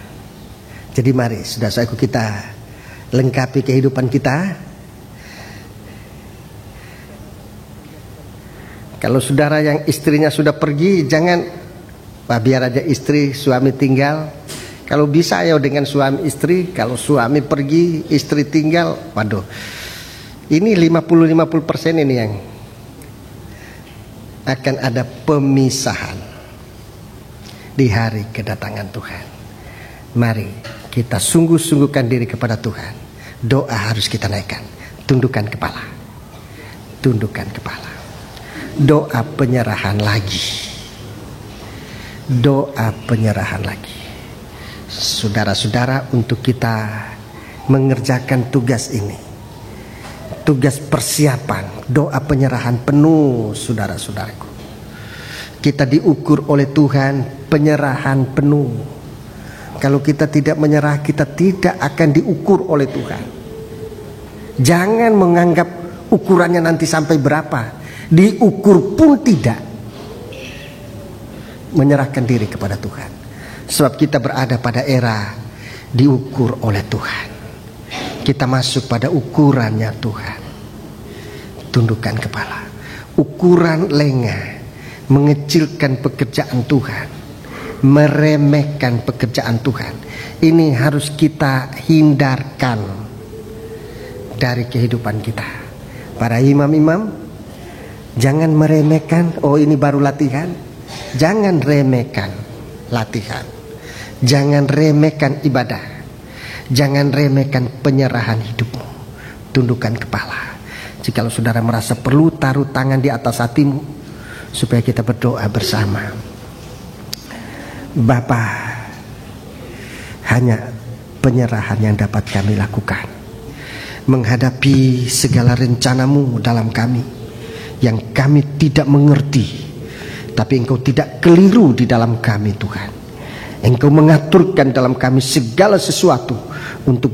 Jadi mari saudara-saudaraku, kita lengkapi kehidupan kita. Kalau saudara yang istrinya sudah pergi, jangan biar aja istri suami tinggal. Kalau bisa ya dengan suami istri. Kalau suami pergi istri tinggal, waduh, ini 50-50% ini yang akan ada pemisahan di hari kedatangan Tuhan. Mari kita sungguh-sungguhkan diri kepada Tuhan. Doa harus kita naikkan. Tundukkan kepala. Doa penyerahan lagi. Saudara-saudara, untuk kita mengerjakan tugas ini, tugas persiapan, doa penyerahan penuh, saudara-saudaraku. Kita diukur oleh Tuhan penyerahan penuh. Kalau kita tidak menyerah, kita tidak akan diukur oleh Tuhan. Jangan menganggap ukurannya nanti sampai berapa. Diukur pun tidak. Menyerahkan diri kepada Tuhan. Sebab kita berada pada era diukur oleh Tuhan. Kita masuk pada ukurannya Tuhan. Tundukkan kepala. Ukuran lengah, mengecilkan pekerjaan Tuhan, meremehkan pekerjaan Tuhan. Ini harus kita hindarkan dari kehidupan kita. Para imam-imam, jangan meremehkan, oh ini baru latihan. Jangan remehkan latihan. Jangan remehkan ibadah. Jangan remehkan penyerahan hidupmu. Tundukkan kepala. Jikalau saudara merasa perlu, taruh tangan di atas hatimu supaya kita berdoa bersama. Bapa, hanya penyerahan yang dapat kami lakukan menghadapi segala rencanamu dalam kami yang kami tidak mengerti, tapi Engkau tidak keliru di dalam kami Tuhan. Engkau mengaturkan dalam kami segala sesuatu untuk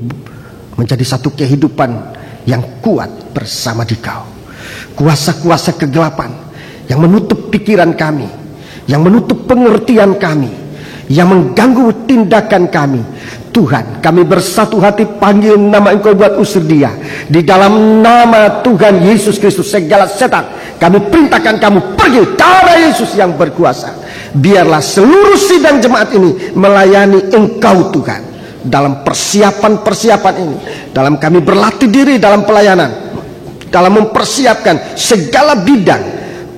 menjadi satu kehidupan yang kuat bersama Dikau. Kuasa-kuasa kegelapan yang menutup pikiran kami, yang menutup pengertian kami, yang mengganggu tindakan kami, Tuhan, kami bersatu hati panggil nama Engkau buat usir dia. Di dalam nama Tuhan Yesus Kristus, segala setan kami perintahkan kamu pergi. Darah Yesus yang berkuasa. Biarlah seluruh sidang jemaat ini melayani Engkau Tuhan. Dalam persiapan-persiapan ini, dalam kami berlatih diri dalam pelayanan, dalam mempersiapkan segala bidang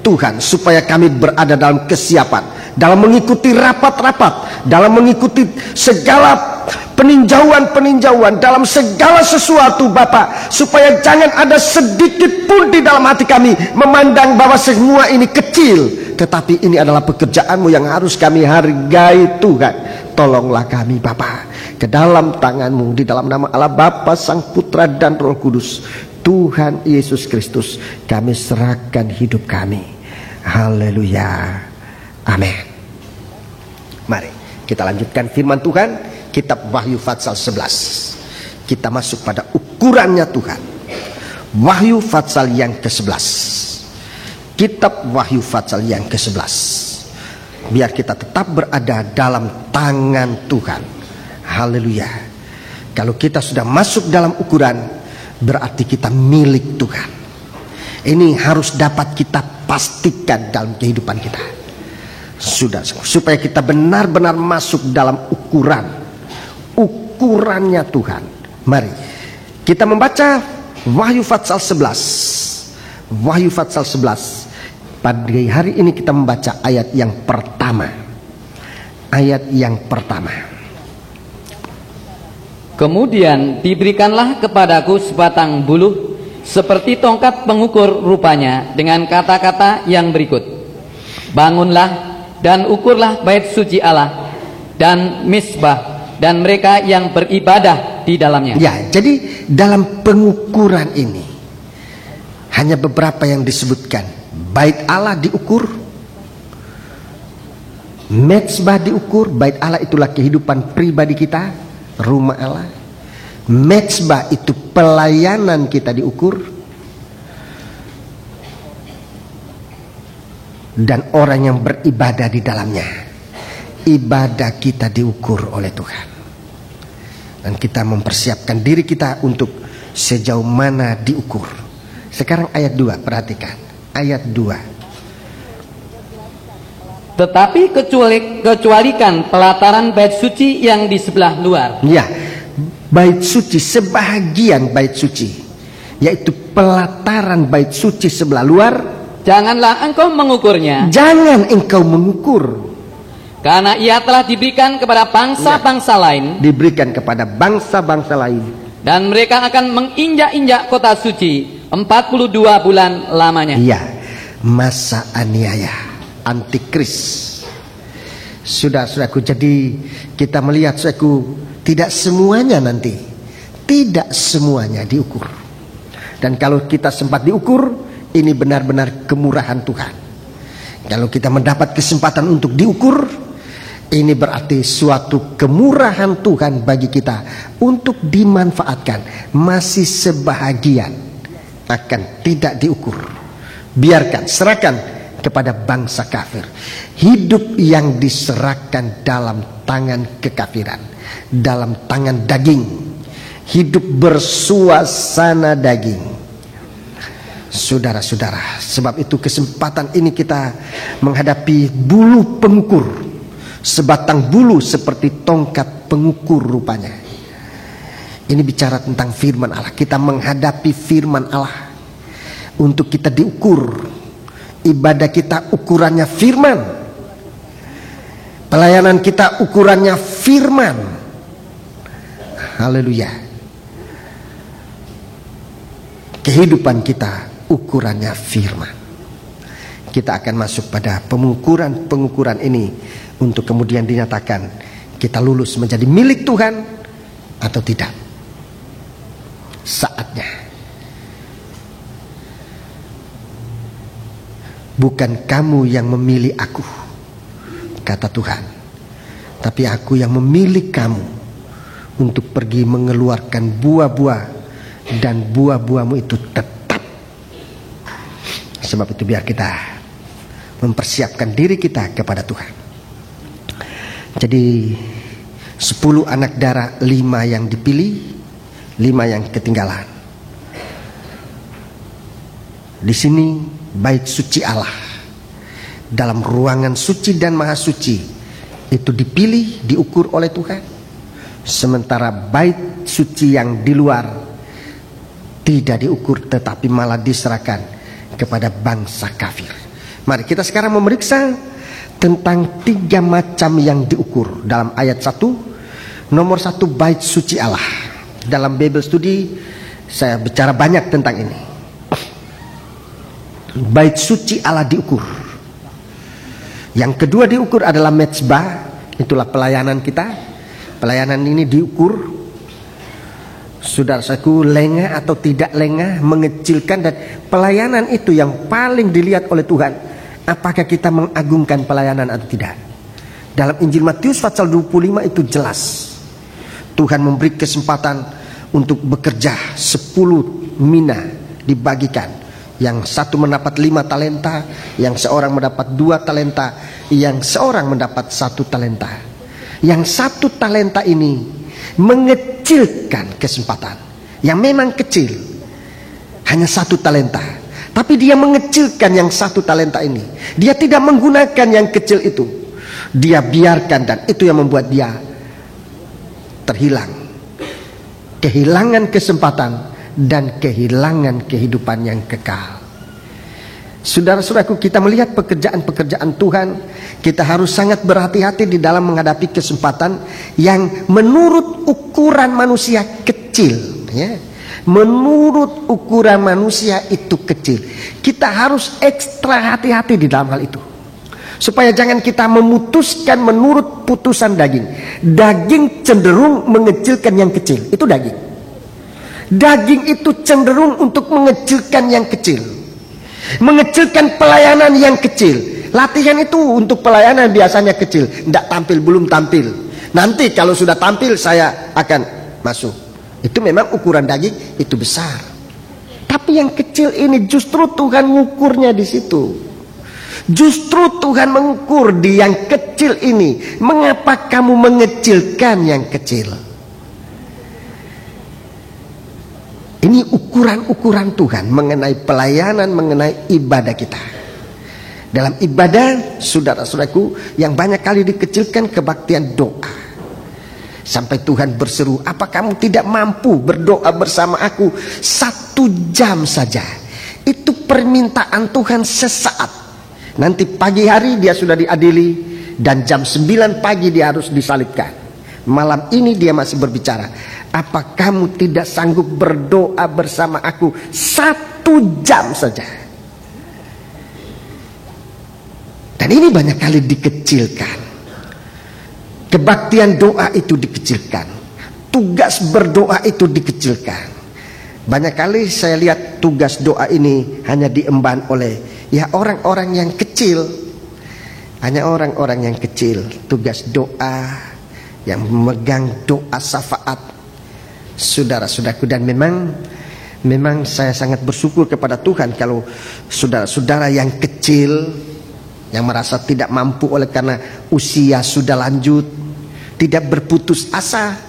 Tuhan, supaya kami berada dalam kesiapan, dalam mengikuti rapat-rapat, dalam mengikuti segala peninjauan-peninjauan, dalam segala sesuatu Bapa, supaya jangan ada sedikit pun di dalam hati kami memandang bahwa semua ini kecil, tetapi ini adalah pekerjaanmu yang harus kami hargai Tuhan. Tolonglah kami Bapa, ke dalam tangan-Mu, di dalam nama Allah Bapa, Sang Putra dan Roh Kudus, Tuhan Yesus Kristus, kami serahkan hidup kami. Haleluya, amin. Mari kita lanjutkan firman Tuhan, kitab Wahyu Fatsal 11. Kita masuk pada ukurannya Tuhan. Wahyu Fatsal yang ke-11. Kitab Wahyu Fatsal yang ke-11. Biar kita tetap berada dalam tangan Tuhan. Haleluya. Kalau kita sudah masuk dalam ukuran, berarti kita milik Tuhan. Ini harus dapat kita pastikan dalam kehidupan kita. Sudah, supaya kita benar-benar masuk dalam ukurannya Tuhan. Mari kita membaca Wahyu Fatsal 11. Wahyu Fatsal 11. Pada hari ini kita membaca ayat yang pertama. Ayat yang pertama. Kemudian diberikanlah kepadaku sebatang buluh seperti tongkat pengukur rupanya, dengan kata-kata yang berikut: bangunlah dan ukurlah bait suci Allah dan misbah dan mereka yang beribadah di dalamnya. Ya, jadi dalam pengukuran ini hanya beberapa yang disebutkan. Bait Allah diukur, mezbah diukur. Bait Allah itulah kehidupan pribadi kita, rumah Allah. Mezbah itu pelayanan kita diukur, dan orang yang beribadah di dalamnya, ibadah kita diukur oleh Tuhan. Dan kita mempersiapkan diri kita untuk sejauh mana diukur. Sekarang ayat 2, perhatikan ayat 2. Tetapi kecualikan pelataran bait suci yang di sebelah luar. Ya, bait suci, sebahagian bait suci, yaitu pelataran bait suci sebelah luar. Janganlah engkau mengukurnya. Jangan engkau mengukur. Karena ia telah diberikan kepada bangsa-bangsa lain. Diberikan kepada bangsa-bangsa lain. Dan mereka akan menginjak-injak kota suci 42 bulan lamanya. Iya, masa aniaya, antikris. Saudaraku, jadi kita melihat, saudaraku, tidak semuanya nanti, tidak semuanya diukur. Dan kalau kita sempat diukur, ini benar-benar kemurahan Tuhan. Kalau kita mendapat kesempatan untuk diukur, ini berarti suatu kemurahan Tuhan bagi kita untuk dimanfaatkan. Masih sebahagian akan tidak diukur. Biarkan, serahkan kepada bangsa kafir. Hidup yang diserahkan dalam tangan kekafiran, dalam tangan daging. Hidup bersuasana daging. Saudara-saudara, sebab itu kesempatan ini kita menghadapi bulu pengukur. Sebatang bulu seperti tongkat pengukur rupanya. Ini bicara tentang firman Allah. Kita menghadapi firman Allah untuk kita diukur. Ibadah kita ukurannya firman. Pelayanan kita ukurannya firman. Haleluya. Kehidupan kita ukurannya firman. Kita akan masuk pada pengukuran ini untuk kemudian dinyatakan kita lulus menjadi milik Tuhan atau tidak. Saatnya. Bukan kamu yang memilih aku, kata Tuhan, tapi aku yang memilih kamu untuk pergi mengeluarkan buah-buah, dan buah-buahmu itu tetap. Sebab itu biar kita mempersiapkan diri kita kepada Tuhan. Jadi 10 anak darah, 5 yang dipilih, 5 yang ketinggalan. Di sini bait suci Allah, dalam ruangan suci dan maha suci itu dipilih, diukur oleh Tuhan. Sementara bait suci yang di luar tidak diukur, tetapi malah diserahkan kepada bangsa kafir. Mari kita sekarang memeriksa tentang 3 macam yang diukur dalam ayat 1. Nomor 1, bait suci Allah. Dalam Bible Study saya bicara banyak tentang ini. Bait suci Allah diukur. Yang kedua diukur adalah mezbah. Itulah pelayanan kita. Pelayanan ini diukur. Saudaraku, lengah atau tidak lengah, mengecilkan, dan pelayanan itu yang paling dilihat oleh Tuhan. Apakah kita mengagungkan pelayanan atau tidak? Dalam Injil Matius pasal 25 itu jelas. Tuhan memberi kesempatan untuk bekerja. 10 mina dibagikan. Yang satu mendapat 5 talenta, yang seorang mendapat 2 talenta, yang seorang mendapat 1 talenta. Yang 1 talenta ini mengecilkan kesempatan. Yang memang kecil, hanya 1 talenta, tapi dia mengecilkan yang 1 talenta ini. Dia tidak menggunakan yang kecil itu. Dia biarkan, dan itu yang membuat dia terhilang. Kehilangan kesempatan dan kehilangan kehidupan yang kekal. Saudara-saudaraku, kita melihat pekerjaan-pekerjaan Tuhan, kita harus sangat berhati-hati di dalam menghadapi kesempatan yang menurut ukuran manusia kecil, ya. Menurut ukuran manusia itu kecil. Kita harus ekstra hati-hati di dalam hal itu, supaya jangan kita memutuskan menurut putusan daging. Daging cenderung mengecilkan yang kecil, itu daging. Daging itu cenderung untuk mengecilkan yang kecil, mengecilkan pelayanan yang kecil. Latihan itu untuk pelayanan biasanya kecil, tidak tampil, belum tampil. Nanti kalau sudah tampil saya akan masuk. Itu memang ukuran daging itu besar. Tapi yang kecil ini justru Tuhan mengukurnya di situ. Justru Tuhan mengukur di yang kecil ini. Mengapa kamu mengecilkan yang kecil? Ini ukuran-ukuran Tuhan mengenai pelayanan, mengenai ibadah kita. Dalam ibadah, saudara-saudaraku, yang banyak kali dikecilkan kebaktian doa. Sampai Tuhan berseru, apa kamu tidak mampu berdoa bersama aku 1 jam saja? Itu permintaan Tuhan sesaat. Nanti pagi hari dia sudah diadili, dan jam 9 pagi dia harus disalibkan. Malam ini dia masih berbicara, apa kamu tidak sanggup berdoa bersama aku 1 jam saja? Dan ini banyak kali dikecilkan. Kebaktian doa itu dikecilkan. Tugas berdoa itu dikecilkan. Banyak kali saya lihat tugas doa ini hanya diemban oleh orang-orang yang kecil. Hanya orang-orang yang kecil. Tugas doa yang memegang doa syafaat, saudara-saudaraku. Dan memang saya sangat bersyukur kepada Tuhan kalau saudara-saudara yang kecil yang merasa tidak mampu oleh karena usia sudah lanjut, tidak berputus asa.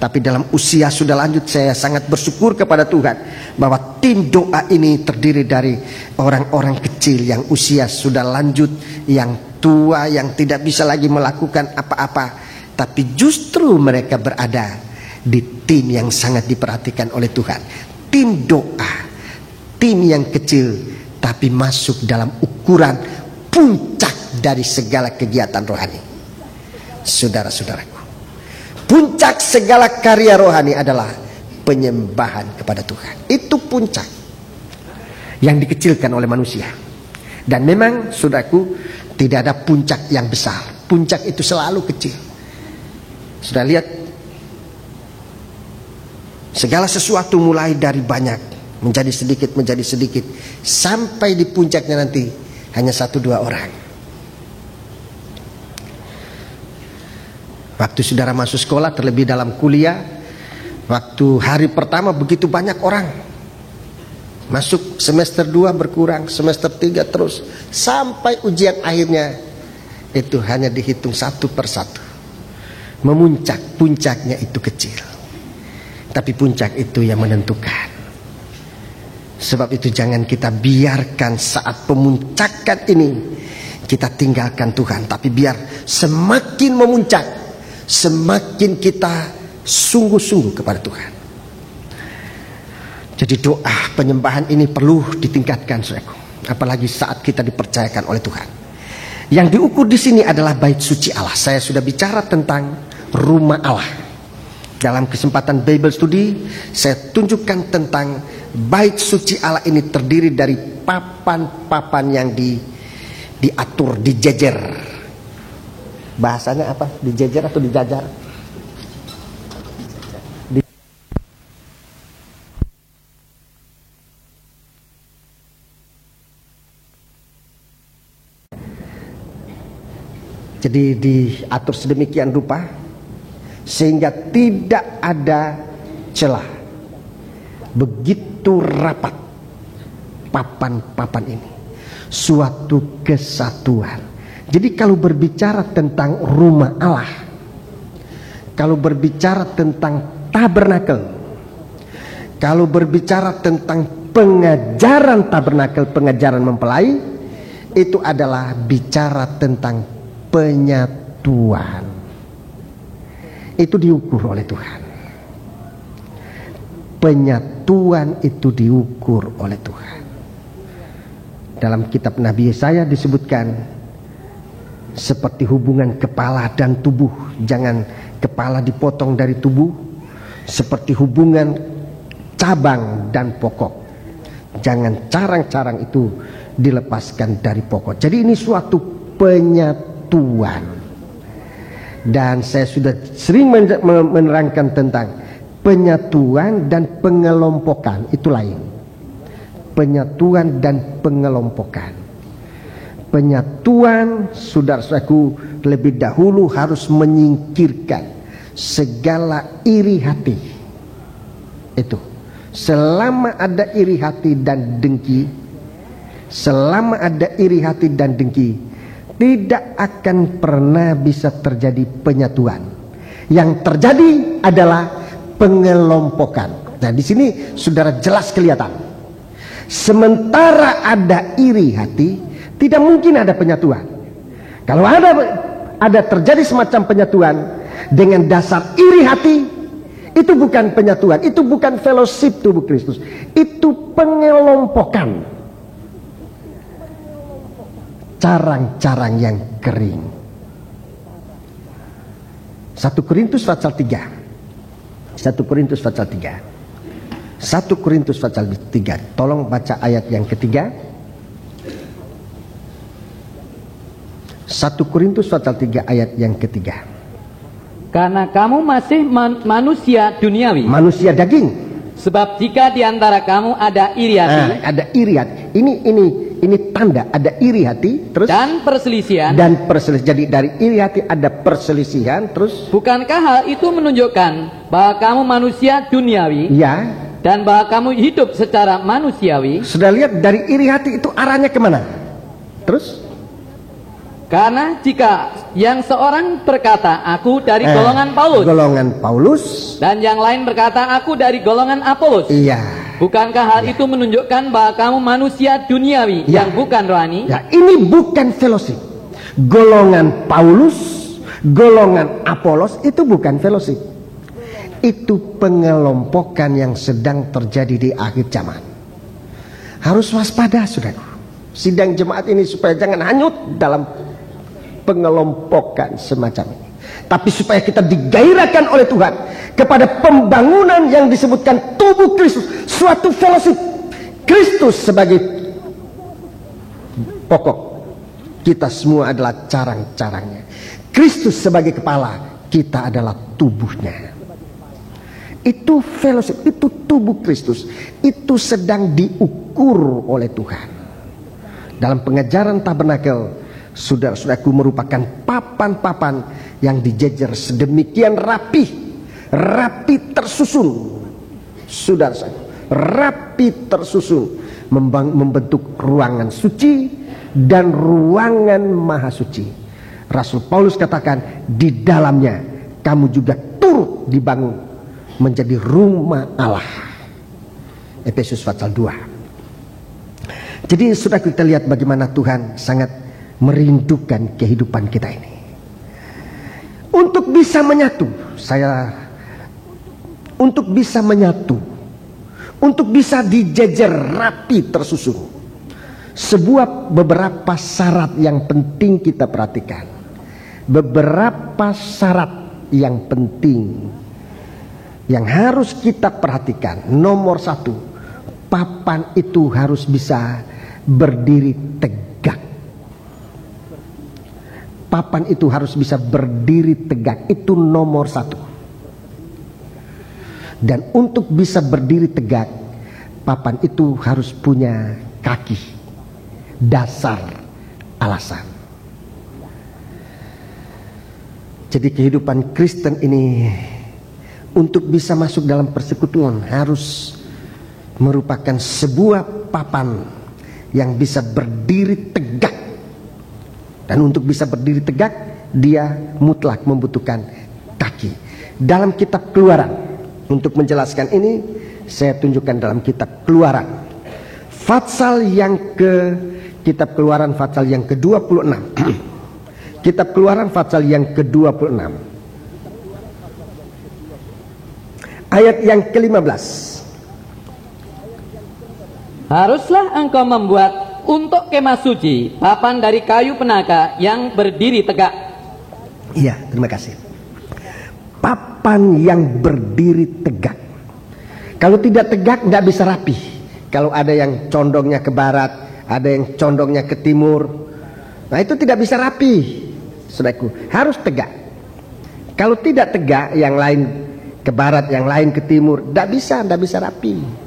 Tapi dalam usia sudah lanjut, saya sangat bersyukur kepada Tuhan bahwa tim doa ini terdiri dari orang-orang kecil yang usia sudah lanjut, yang tua, yang tidak bisa lagi melakukan apa-apa. Tapi justru mereka berada di tim yang sangat diperhatikan oleh Tuhan. Tim doa, tim yang kecil tapi masuk dalam ukuran puncak dari segala kegiatan rohani. Saudara-saudaraku, puncak segala karya rohani adalah penyembahan kepada Tuhan. Itu puncak yang dikecilkan oleh manusia. Dan memang saudaraku, tidak ada puncak yang besar. Puncak itu selalu kecil. Sudah lihat, segala sesuatu mulai dari banyak menjadi sedikit, sampai di puncaknya nanti hanya 1-2 orang. Waktu saudara masuk sekolah, terlebih dalam kuliah, waktu hari pertama begitu banyak orang. Masuk semester 2 berkurang, semester 3 terus, sampai ujian akhirnya itu hanya dihitung 1 per 1. Memuncak, puncaknya itu kecil. Tapi puncak itu yang menentukan. Sebab itu jangan kita biarkan saat pemuncakan ini kita tinggalkan Tuhan. Tapi biar semakin memuncak, semakin kita sungguh-sungguh kepada Tuhan. Jadi doa penyembahan ini perlu ditingkatkan, saudaraku. Apalagi saat kita dipercayakan oleh Tuhan. Yang diukur di sini adalah bait suci Allah. Saya sudah bicara tentang rumah Allah. Dalam kesempatan Bible Study, saya tunjukkan tentang bait suci Allah ini terdiri dari papan-papan yang diatur, dijejer. Bahasanya apa? Dijejer atau dijajar? Jadi diatur sedemikian rupa sehingga tidak ada celah. Begitu rapat papan-papan ini, suatu kesatuan. Jadi kalau berbicara tentang rumah Allah, kalau berbicara tentang tabernakel, kalau berbicara tentang pengajaran tabernakel, pengajaran mempelai, itu adalah bicara tentang penyatuan. Itu diukur oleh Tuhan. Penyatuan itu diukur oleh Tuhan. Dalam kitab Nabi Yesaya disebutkan seperti hubungan kepala dan tubuh. Jangan kepala dipotong dari tubuh. Seperti hubungan cabang dan pokok. Jangan carang-carang itu dilepaskan dari pokok. Jadi ini suatu penyatuan. Dan saya sudah sering menerangkan tentang penyatuan dan pengelompokan. Itu lain. Penyatuan dan pengelompokan. Penyatuan, saudara-saudaraku, lebih dahulu harus menyingkirkan segala iri hati. Itu. Selama ada iri hati dan dengki, selama ada iri hati dan dengki, tidak akan pernah bisa terjadi penyatuan. Yang terjadi adalah pengelompokan. Nah, di sini saudara jelas kelihatan. Sementara ada iri hati, tidak mungkin ada penyatuan. Kalau ada terjadi semacam penyatuan dengan dasar iri hati, itu bukan penyatuan, itu bukan fellowship tubuh Kristus, itu pengelompokan. Carang-carang yang kering. 1 Korintus pasal 3. 1 Korintus pasal 3. 1 Korintus pasal 3. Tolong baca ayat yang ketiga. 1 Korintus pasal 3 ayat yang ketiga. Karena kamu masih manusia duniawi. Manusia daging. Sebab jika di antara kamu ada iri hati, ada iri hati. Ini tanda ada iri hati, terus dan perselisihan. Jadi dari iri hati ada perselisihan, terus bukankah hal itu menunjukkan bahwa kamu manusia duniawi? Ya. Dan bahwa kamu hidup secara manusiawi? Sudah lihat dari iri hati itu arahnya kemana? Terus Karena jika yang seorang berkata, aku dari golongan Paulus, dan yang lain berkata, aku dari golongan Apolos, bukankah hal itu menunjukkan bahwa kamu manusia duniawi yang bukan rohani? Ini bukan fellowship. Golongan Paulus, golongan Apolos itu bukan fellowship. Itu pengelompokan yang sedang terjadi di akhir zaman. Harus waspada, saudaraku. Sidang jemaat ini supaya jangan hanyut dalam pengelompokan semacam ini, tapi supaya kita digairahkan oleh Tuhan kepada pembangunan yang disebutkan tubuh Kristus, suatu fellowship. Kristus sebagai pokok, kita semua adalah carang-carangnya. Kristus sebagai kepala, kita adalah tubuhnya. Itu fellowship, itu tubuh Kristus. Itu sedang diukur oleh Tuhan. Dalam pengajaran tabernakel, saudara-saudaraku, merupakan papan-papan yang dijejer sedemikian rapi tersusun. Saudara-saudaraku, rapi tersusun, membentuk ruangan suci dan ruangan maha suci. Rasul Paulus katakan, di dalamnya kamu juga turut dibangun menjadi rumah Allah. Efesus pasal 2. Jadi sudah kita lihat bagaimana Tuhan sangat merindukan kehidupan kita ini. Untuk bisa menyatu, untuk bisa dijejer rapi tersusun, beberapa syarat yang penting kita perhatikan. Beberapa syarat yang penting yang harus kita perhatikan. Nomor 1, papan itu harus bisa berdiri tegak. Papan itu harus bisa berdiri tegak. Itu nomor 1. Dan untuk bisa berdiri tegak, papan itu harus punya kaki, dasar, alasan. Jadi kehidupan Kristen ini untuk bisa masuk dalam persekutuan harus merupakan sebuah papan yang bisa berdiri tegak. Dan untuk bisa berdiri tegak, dia mutlak membutuhkan kaki. Dalam kitab Keluaran, untuk menjelaskan ini, saya tunjukkan dalam kitab Keluaran. Kitab Keluaran pasal yang ke-26. Kitab Keluaran pasal yang ke-26. Ayat yang ke-15. Haruslah engkau membuat untuk kemah suci papan dari kayu penaka yang berdiri tegak. Iya, terima kasih. Papan yang berdiri tegak. Kalau tidak tegak, tidak bisa rapi. Kalau ada yang condongnya ke barat, ada yang condongnya ke timur, nah itu tidak bisa rapi. Saudaraku, harus tegak. Kalau tidak tegak, yang lain ke barat, yang lain ke timur, tidak bisa rapi.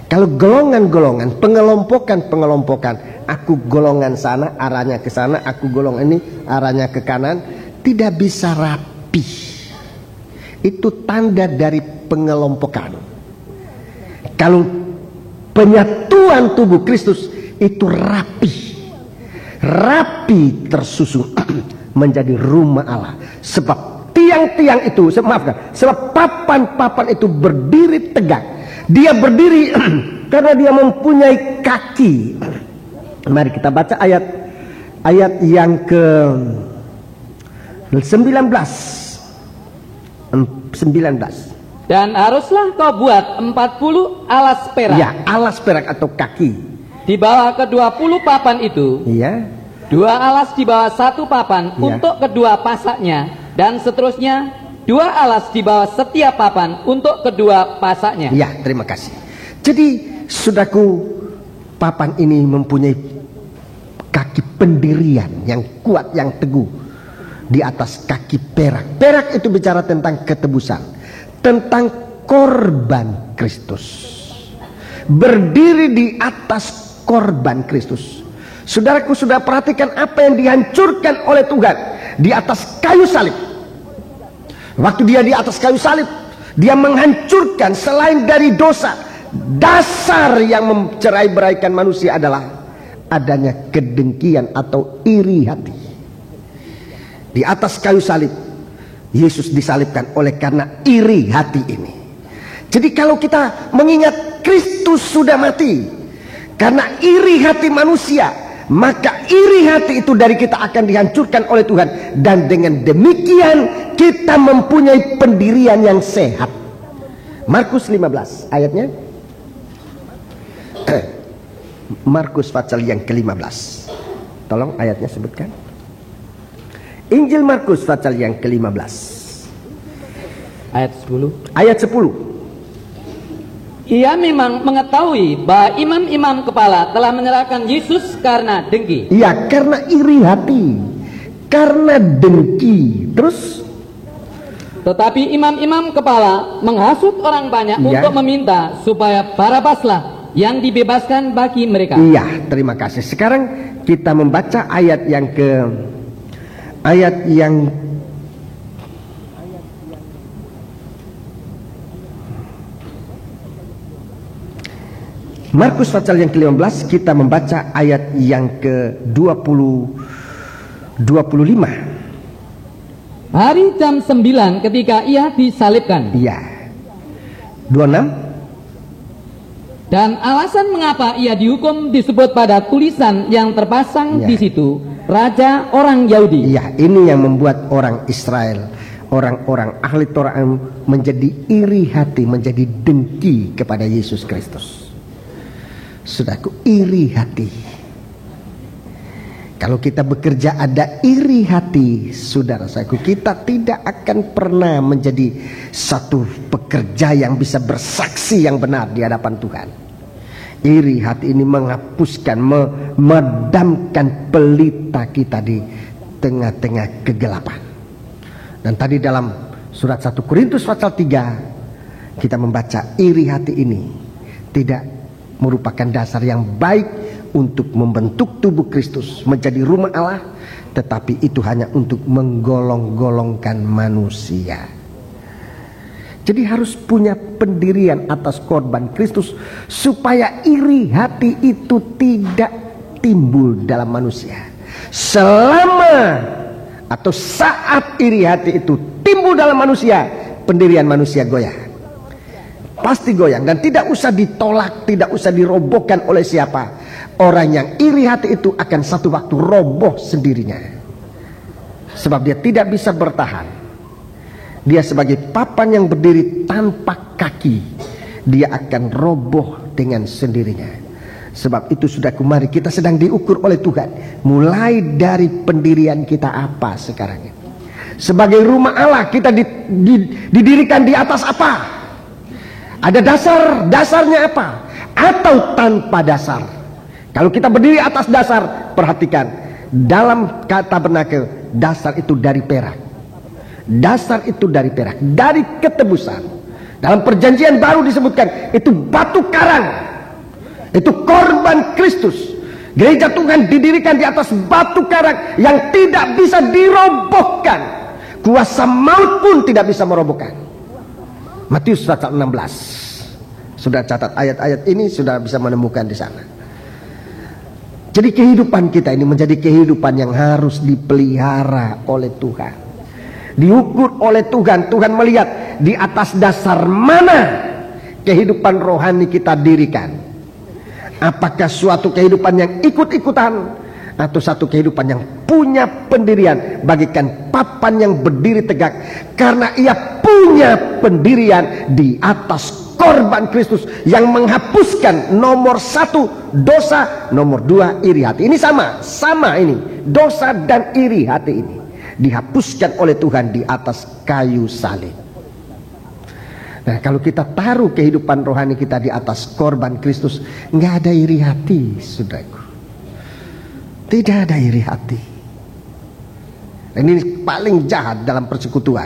Kalau golongan-golongan, pengelompokan, aku golongan sana, arahnya ke sana, aku golongan ini, arahnya ke kanan, tidak bisa rapi. Itu tanda dari pengelompokan. Kalau penyatuan tubuh Kristus itu rapi tersusun menjadi rumah Allah. Sebab tiang-tiang itu, sebab papan-papan itu berdiri tegak. Dia berdiri karena dia mempunyai kaki. Mari kita baca ayat yang ke-19. Dan haruslah kau buat 40 alas perak. Ya, alas perak atau kaki. Di bawah ke-20 papan itu. Iya. 2 alas di bawah 1 papan untuk kedua pasaknya, dan seterusnya 2 alas di bawah setiap papan untuk kedua pasaknya. Ya, terima kasih. Jadi, saudaraku, papan ini mempunyai kaki pendirian yang kuat, yang teguh di atas kaki perak. Perak itu bicara tentang ketebusan, tentang korban Kristus. Berdiri di atas korban Kristus. Saudaraku, sudah perhatikan apa yang dihancurkan oleh Tuhan di atas kayu salib. Waktu dia di atas kayu salib, dia menghancurkan selain dari dosa, dasar yang mencerai-beraikan manusia adalah adanya kedengkian atau iri hati. Di atas kayu salib Yesus disalibkan oleh karena iri hati ini. Jadi kalau kita mengingat Kristus sudah mati karena iri hati manusia, maka iri hati itu dari kita akan dihancurkan oleh Tuhan, dan dengan demikian kita mempunyai pendirian yang sehat. Markus 15 ayatnya. Markus pasal yang ke-15. Tolong ayatnya sebutkan. Injil Markus pasal yang ke-15. Ayat 10. Ayat 10. Ia memang mengetahui bahwa imam-imam kepala telah menyerahkan Yesus karena dengki. Iya, karena iri hati, karena dengki. Terus? Tetapi imam-imam kepala menghasut orang banyak untuk meminta supaya Barabaslah yang dibebaskan bagi mereka. Iya, terima kasih. Sekarang kita membaca ayat yang Markus pasal yang ke-15, kita membaca ayat yang ke-25. Hari jam 9 ketika ia disalibkan. Iya. 26. Dan alasan mengapa ia dihukum disebut pada tulisan yang terpasang di situ, Raja orang Yahudi. Iya, ini yang membuat orang Israel, orang-orang ahli Torah menjadi iri hati, menjadi dengki kepada Yesus Kristus. Saudaraku, iri hati. Kalau kita bekerja ada iri hati, saudara-saudaraku, kita tidak akan pernah menjadi satu pekerja yang bisa bersaksi yang benar di hadapan Tuhan. Iri hati ini menghapuskan, memadamkan pelita kita di tengah-tengah kegelapan. Dan tadi dalam surat 1 Korintus pasal 3 kita membaca iri hati ini tidak merupakan dasar yang baik untuk membentuk tubuh Kristus menjadi rumah Allah, tetapi itu hanya untuk menggolong-golongkan manusia. Jadi harus punya pendirian atas korban Kristus supaya iri hati itu tidak timbul dalam manusia. Selama atau saat iri hati itu timbul dalam manusia, pendirian manusia goyah. Pasti goyang, dan tidak usah ditolak, tidak usah dirobohkan oleh siapa. Orang yang iri hati itu akan satu waktu roboh sendirinya, sebab dia tidak bisa bertahan. Dia sebagai papan yang berdiri tanpa kaki, dia akan roboh dengan sendirinya. Sebab itu saudaraku, mari kita sedang diukur oleh Tuhan. Mulai dari pendirian kita apa sekarang. Sebagai rumah Allah kita didirikan di atas apa? Ada dasarnya apa? Atau tanpa dasar? Kalau kita berdiri atas dasar, perhatikan, dalam kata tabernakel, dasar itu dari perak. Dasar itu dari perak, dari ketebusan. Dalam perjanjian baru disebutkan, itu batu karang. Itu korban Kristus. Gereja Tuhan didirikan di atas batu karang yang tidak bisa dirobohkan. Kuasa maut pun tidak bisa merobohkan. Matius pasal 16. Sudah catat ayat-ayat ini, sudah bisa menemukan di sana. Jadi kehidupan kita ini menjadi kehidupan yang harus dipelihara oleh Tuhan. Diukur oleh Tuhan. Tuhan melihat di atas dasar mana kehidupan rohani kita dirikan. Apakah suatu kehidupan yang ikut-ikutan atau satu kehidupan yang punya pendirian, bagikan papan yang berdiri tegak karena ia punya pendirian di atas korban Kristus yang menghapuskan nomor 1 dosa, nomor 2 iri hati. Ini sama ini, dosa dan iri hati ini dihapuskan oleh Tuhan di atas kayu salib. Nah, kalau kita taruh kehidupan rohani kita di atas korban Kristus, nggak ada iri hati, saudaraku. Tidak ada iri hati. Ini paling jahat dalam persekutuan.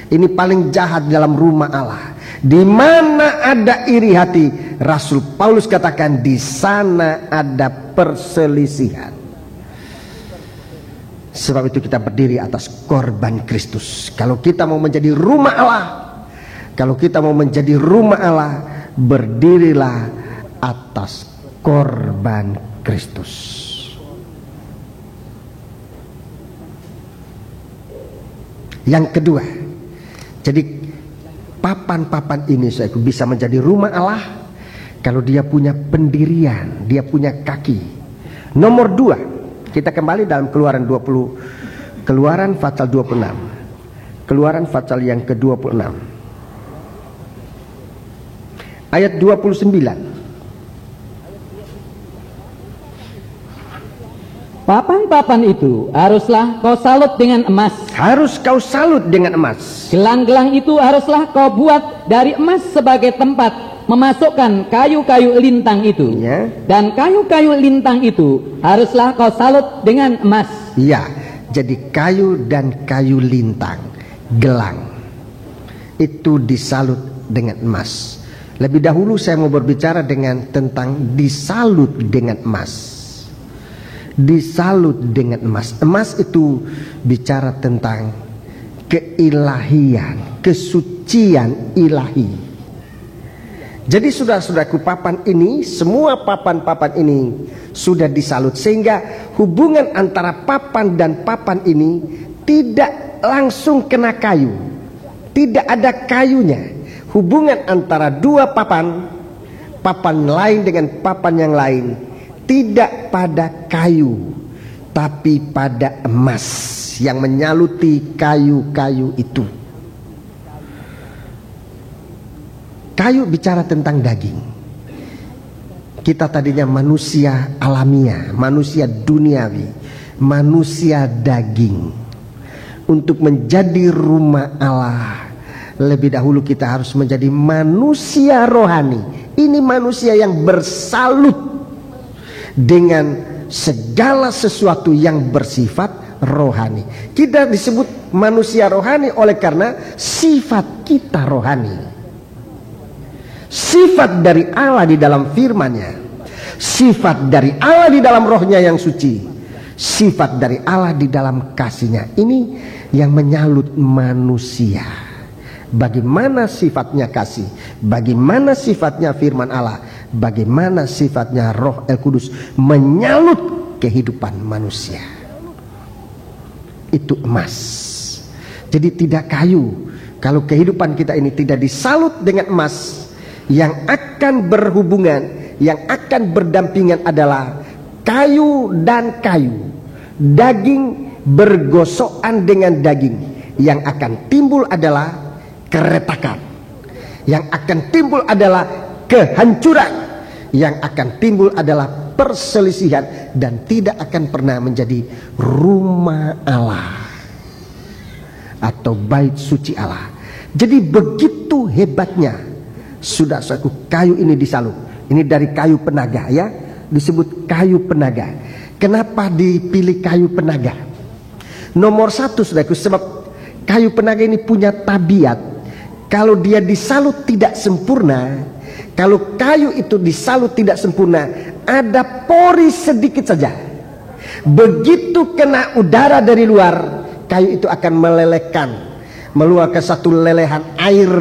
Ini paling jahat dalam rumah Allah. Di mana ada iri hati, Rasul Paulus katakan di sana ada perselisihan. Sebab itu kita berdiri atas korban Kristus. Kalau kita mau menjadi rumah Allah, kalau kita mau menjadi rumah Allah, berdirilah atas korban Kristus. Yang kedua, jadi papan-papan ini saudaraku bisa menjadi rumah Allah kalau dia punya pendirian, dia punya kaki. Nomor 2, kita kembali dalam Keluaran pasal 26. Keluaran pasal yang ke-26. Ayat 29. Papan-papan itu haruslah kau salut dengan emas. Harus kau salut dengan emas. Gelang-gelang itu haruslah kau buat dari emas sebagai tempat memasukkan kayu-kayu lintang itu. Ya. Dan kayu-kayu lintang itu haruslah kau salut dengan emas. Ya, jadi kayu dan kayu lintang, gelang, itu disalut dengan emas. Lebih dahulu saya mau berbicara tentang disalut dengan emas. Disalut dengan emas. Emas itu bicara tentang keilahian, kesucian ilahi. Jadi saudara-saudaraku, papan ini, semua papan-papan ini sudah disalut, sehingga hubungan antara papan dan papan ini tidak langsung kena kayu. Tidak ada kayunya. Hubungan antara dua papan, papan lain dengan papan yang lain, tidak pada kayu, tapi pada emas yang menyaluti kayu-kayu itu. Kayu bicara tentang daging. Kita tadinya manusia alamiah, manusia duniawi, manusia daging. Untuk menjadi rumah Allah, lebih dahulu kita harus menjadi manusia rohani. Ini manusia yang bersalut dengan segala sesuatu yang bersifat rohani. Kita disebut manusia rohani oleh karena sifat kita rohani. Sifat dari Allah di dalam firman-Nya, sifat dari Allah di dalam rohnya yang suci, sifat dari Allah di dalam kasih-Nya. Ini yang menyalut manusia. Bagaimana sifatnya kasih, bagaimana sifatnya firman Allah, bagaimana sifatnya Roh El Kudus menyalut kehidupan manusia. Itu emas. Jadi tidak kayu. Kalau kehidupan kita ini tidak disalut dengan emas, yang akan berhubungan, yang akan berdampingan adalah kayu dan kayu. Daging bergosokan dengan daging. Yang akan timbul adalah keretakan. Yang akan timbul adalah kehancuran. Yang akan timbul adalah perselisihan, dan tidak akan pernah menjadi rumah Allah atau bait suci Allah. Jadi begitu hebatnya, sudah suatu kayu ini disalut. Ini dari kayu penaga, ya, disebut kayu penaga. Kenapa dipilih kayu penaga? Nomor 1, saudaraku, sebab kayu penaga ini punya tabiat. Kalau dia disalut tidak sempurna, kalau kayu itu disalut tidak sempurna, ada pori sedikit saja. Begitu kena udara dari luar, kayu itu akan melelehkan, meluarkan satu lelehan air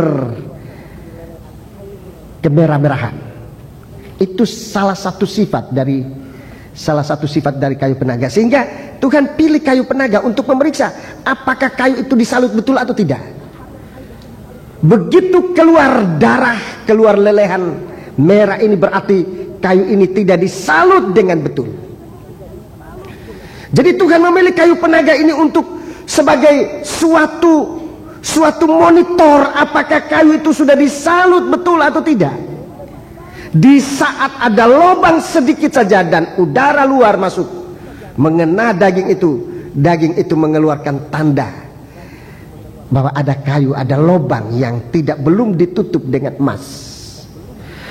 kemerah-merahan. Itu salah satu sifat dari kayu penaga. Sehingga Tuhan pilih kayu penaga untuk memeriksa apakah kayu itu disalut betul atau tidak. Begitu keluar darah, keluar lelehan merah, ini berarti kayu ini tidak disalut dengan betul. Jadi Tuhan memilih kayu penaga ini untuk sebagai suatu monitor apakah kayu itu sudah disalut betul atau tidak. Di saat ada lubang sedikit saja dan udara luar masuk mengena daging itu mengeluarkan tanda bahwa ada kayu, ada lubang yang belum ditutup dengan emas.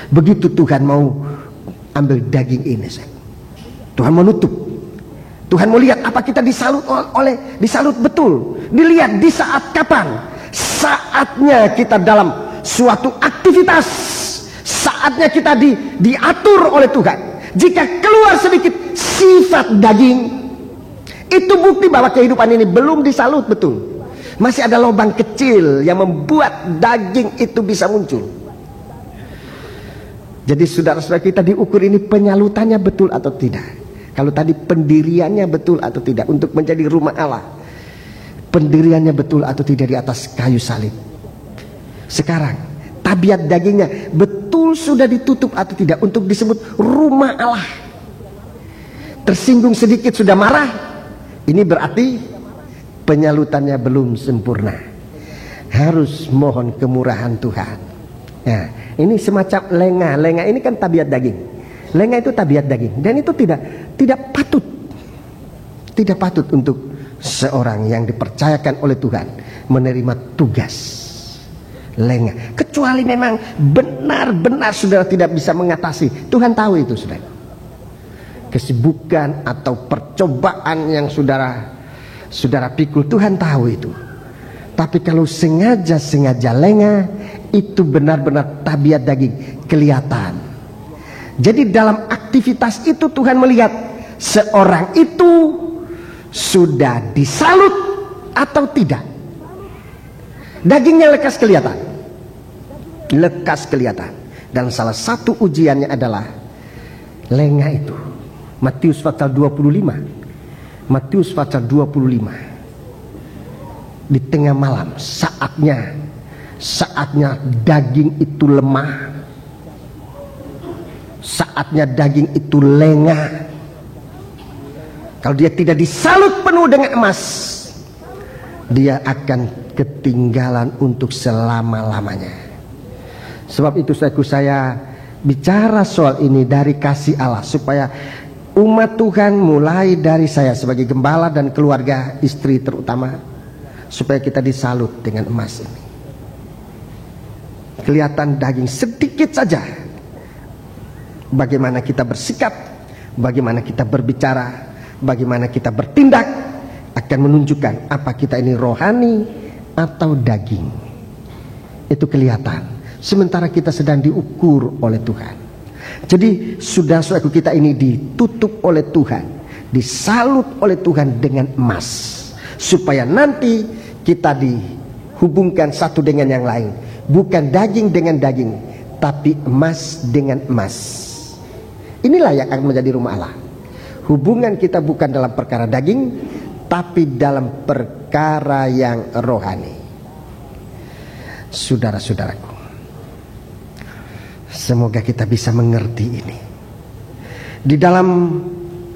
Begitu Tuhan mau ambil daging ini, Tuhan mau nutup. Tuhan mau lihat apa kita disalut betul. Dilihat di saat kapan? Saatnya kita dalam suatu aktivitas, saatnya kita diatur oleh Tuhan. Jika keluar sedikit sifat daging, itu bukti bahwa kehidupan ini belum disalut betul. Masih ada lubang kecil yang membuat daging itu bisa muncul. Jadi saudara-saudara kita diukur ini penyalutannya betul atau tidak. Kalau tadi pendiriannya betul atau tidak untuk menjadi rumah Allah. pendiriannya betul atau tidak di atas kayu salib. Sekarang tabiat dagingnya betul sudah ditutup atau tidak untuk disebut rumah Allah. Tersinggung sedikit sudah marah, ini berarti penyalutannya belum sempurna. Harus mohon kemurahan Tuhan. Nah, ini semacam lengah. Lengah ini kan tabiat daging. Lengah itu tabiat daging, dan itu tidak patut. Tidak patut untuk seorang yang dipercayakan oleh Tuhan menerima tugas lengah, kecuali memang benar-benar saudara tidak bisa mengatasi. Tuhan tahu itu, saudara. Kesibukan atau percobaan yang saudara pikul, Tuhan tahu itu. Tapi kalau sengaja lengah, itu benar-benar tabiat daging, kelihatan. Jadi dalam aktivitas itu Tuhan melihat seorang itu sudah disalut atau tidak. Dagingnya lekas kelihatan. Lekas kelihatan. Dan salah satu ujiannya adalah lengah itu. Matius pasal 25. Matius pasal 25. Di tengah malam, saatnya daging itu lemah. Saatnya daging itu lengah. Kalau dia tidak disalut penuh dengan emas, dia akan ketinggalan untuk selama-lamanya. Sebab itu saya bicara soal ini dari kasih Allah, supaya umat Tuhan mulai dari saya sebagai gembala dan keluarga, istri terutama, supaya kita disalut dengan emas ini. Kelihatan daging sedikit saja, bagaimana kita bersikap, bagaimana kita berbicara, bagaimana kita bertindak, akan menunjukkan apa kita ini rohani atau daging. Itu kelihatan sementara kita sedang diukur oleh Tuhan. Jadi saudara-saudaraku, kita ini ditutup oleh Tuhan, disalut oleh Tuhan dengan emas, supaya nanti kita dihubungkan satu dengan yang lain. Bukan daging dengan daging, tapi emas dengan emas. Inilah yang akan menjadi rumah Allah. Hubungan kita bukan dalam perkara daging, tapi dalam perkara yang rohani. Saudara-saudaraku, semoga kita bisa mengerti ini. Di dalam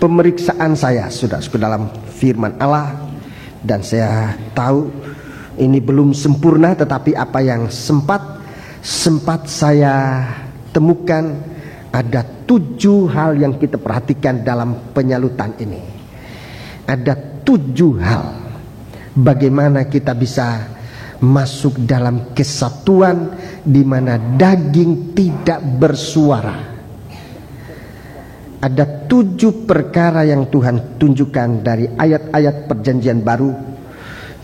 pemeriksaan saya, saudaraku, dalam firman Allah, dan saya tahu ini belum sempurna, tetapi apa yang sempat saya temukan, ada 7 hal yang kita perhatikan dalam penyalutan ini. Ada 7 hal bagaimana kita bisa masuk dalam kesatuan di mana daging tidak bersuara. Ada 7 perkara yang Tuhan tunjukkan dari ayat-ayat perjanjian baru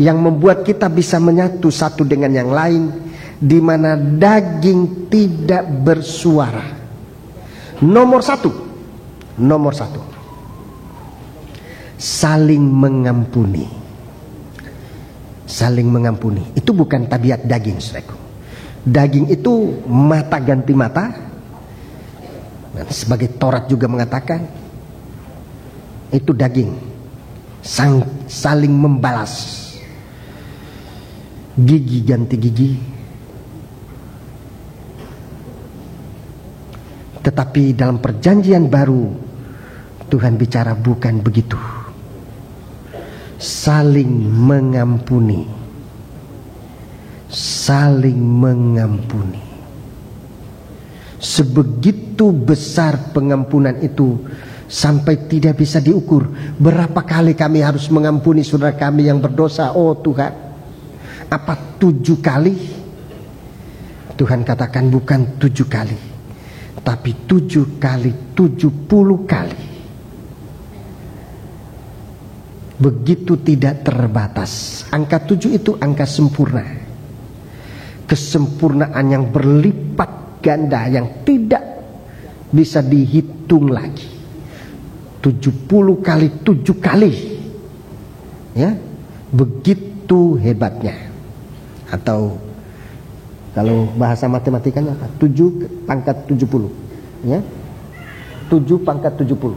yang membuat kita bisa menyatu satu dengan yang lain, di mana daging tidak bersuara. Nomor satu, saling mengampuni. Saling mengampuni itu bukan tabiat daging, saudaraku. Daging itu mata ganti mata, dan sebagai Taurat juga mengatakan itu daging saling membalas, gigi ganti gigi. Tetapi dalam perjanjian baru Tuhan bicara bukan begitu. Saling mengampuni. Saling mengampuni. Sebegitu besar pengampunan itu sampai tidak bisa diukur. Berapa kali kami harus mengampuni saudara kami yang berdosa, oh Tuhan? Apa 7 kali? Tuhan katakan bukan 7 kali, tapi 7 kali 70 kali. Begitu tidak terbatas. Angka 7 itu angka sempurna. Kesempurnaan yang berlipat ganda, yang tidak bisa dihitung lagi. 70 kali 7 kali. Ya, begitu hebatnya. Atau kalau bahasa matematikanya apa? 7 pangkat 70. Ya. 7 pangkat 70.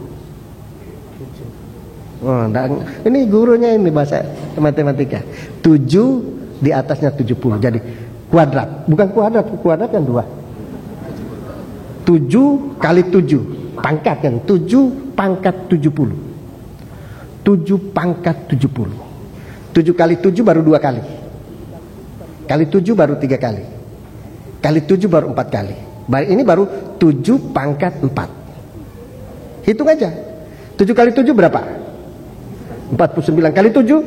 Oh, dan ini gurunya ini bahasa matematika. 7 di atasnya 70. Jadi kuadrat. Bukan kuadrat, kuadrat yang 2. 7 kali 7. Pangkat kan. 7 pangkat 70. 7 pangkat 70. 7 kali 7 baru 2 kali. Kali 7 baru 3 kali. Kali 7 baru 4 kali. Ini baru 7 pangkat 4. Hitung aja. 7 kali 7 berapa? 49 kali 7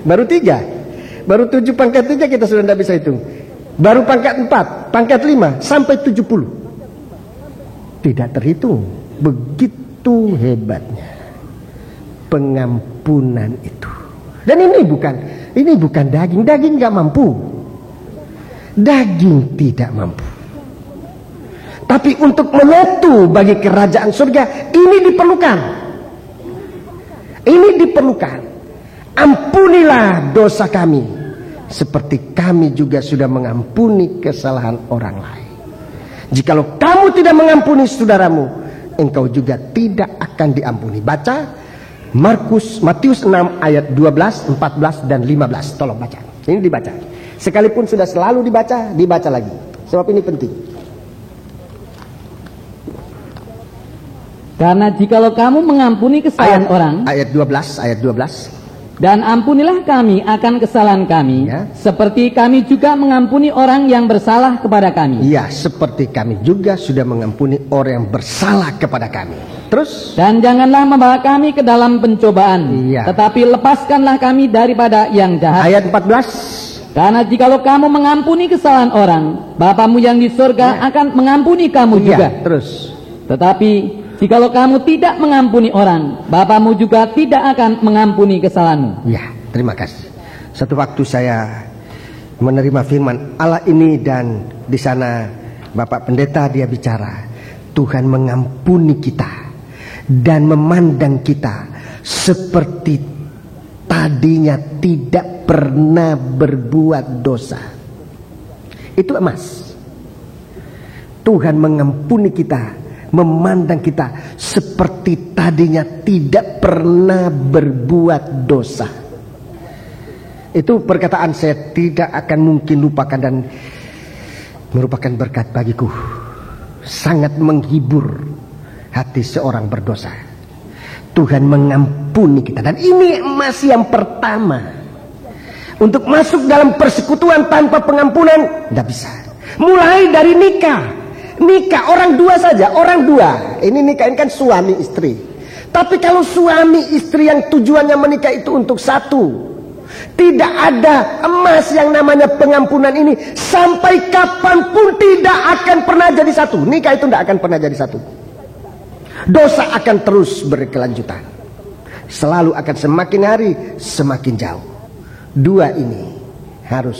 baru 3. Baru 7 pangkat 3 kita sudah tidak bisa hitung. Baru pangkat 4, pangkat 5 sampai 70. Tidak terhitung. Begitu hebatnya pengampunan itu. Dan ini bukan daging. Daging nggak mampu. Daging tidak mampu. Tapi untuk menyatu bagi kerajaan surga ini diperlukan. Ini diperlukan. Ampunilah dosa kami seperti kami juga sudah mengampuni kesalahan orang lain. Jikalau kamu tidak mengampuni saudaramu, engkau juga tidak akan diampuni. Baca Matius 6 ayat 12, 14 dan 15. Tolong baca. Ini dibaca. Sekalipun sudah selalu dibaca, dibaca lagi. Sebab ini penting. Karena jikalau kamu mengampuni kesalahan orang, ayat 12, dan ampunilah kami akan kesalahan kami, ya, seperti kami juga mengampuni orang yang bersalah kepada kami. Ya, seperti kami juga sudah mengampuni orang yang bersalah kepada kami. Terus, dan janganlah membawa kami ke dalam pencobaan, ya, tetapi lepaskanlah kami daripada yang jahat. Ayat 14. Karena jikalau kamu mengampuni kesalahan orang, Bapamu yang di surga akan mengampuni kamu juga. Terus, tetapi jikalau kamu tidak mengampuni orang, Bapamu juga tidak akan mengampuni kesalahanmu. Ya, terima kasih. Satu waktu saya menerima firman Allah ini, dan di sana Bapak Pendeta dia bicara, Tuhan mengampuni kita dan memandang kita seperti tadinya tidak pernah berbuat dosa. Itu emas. Tuhan mengampuni kita, memandang kita seperti tadinya tidak pernah berbuat dosa. Itu perkataan saya tidak akan mungkin lupakan dan merupakan berkat bagiku. Sangat menghibur hati seorang berdosa. Tuhan mengampuni kita, dan ini masih yang pertama. Untuk masuk dalam persekutuan tanpa pengampunan tidak bisa. Mulai dari nikah orang dua saja, orang dua. Ini nikah ini kan suami istri. Tapi kalau suami istri yang tujuannya menikah itu untuk satu, tidak ada emas yang namanya pengampunan ini. Sampai kapanpun tidak akan pernah jadi satu. Nikah itu tidak akan pernah jadi satu. Dosa akan terus berkelanjutan. Selalu akan semakin hari semakin jauh. Dua ini harus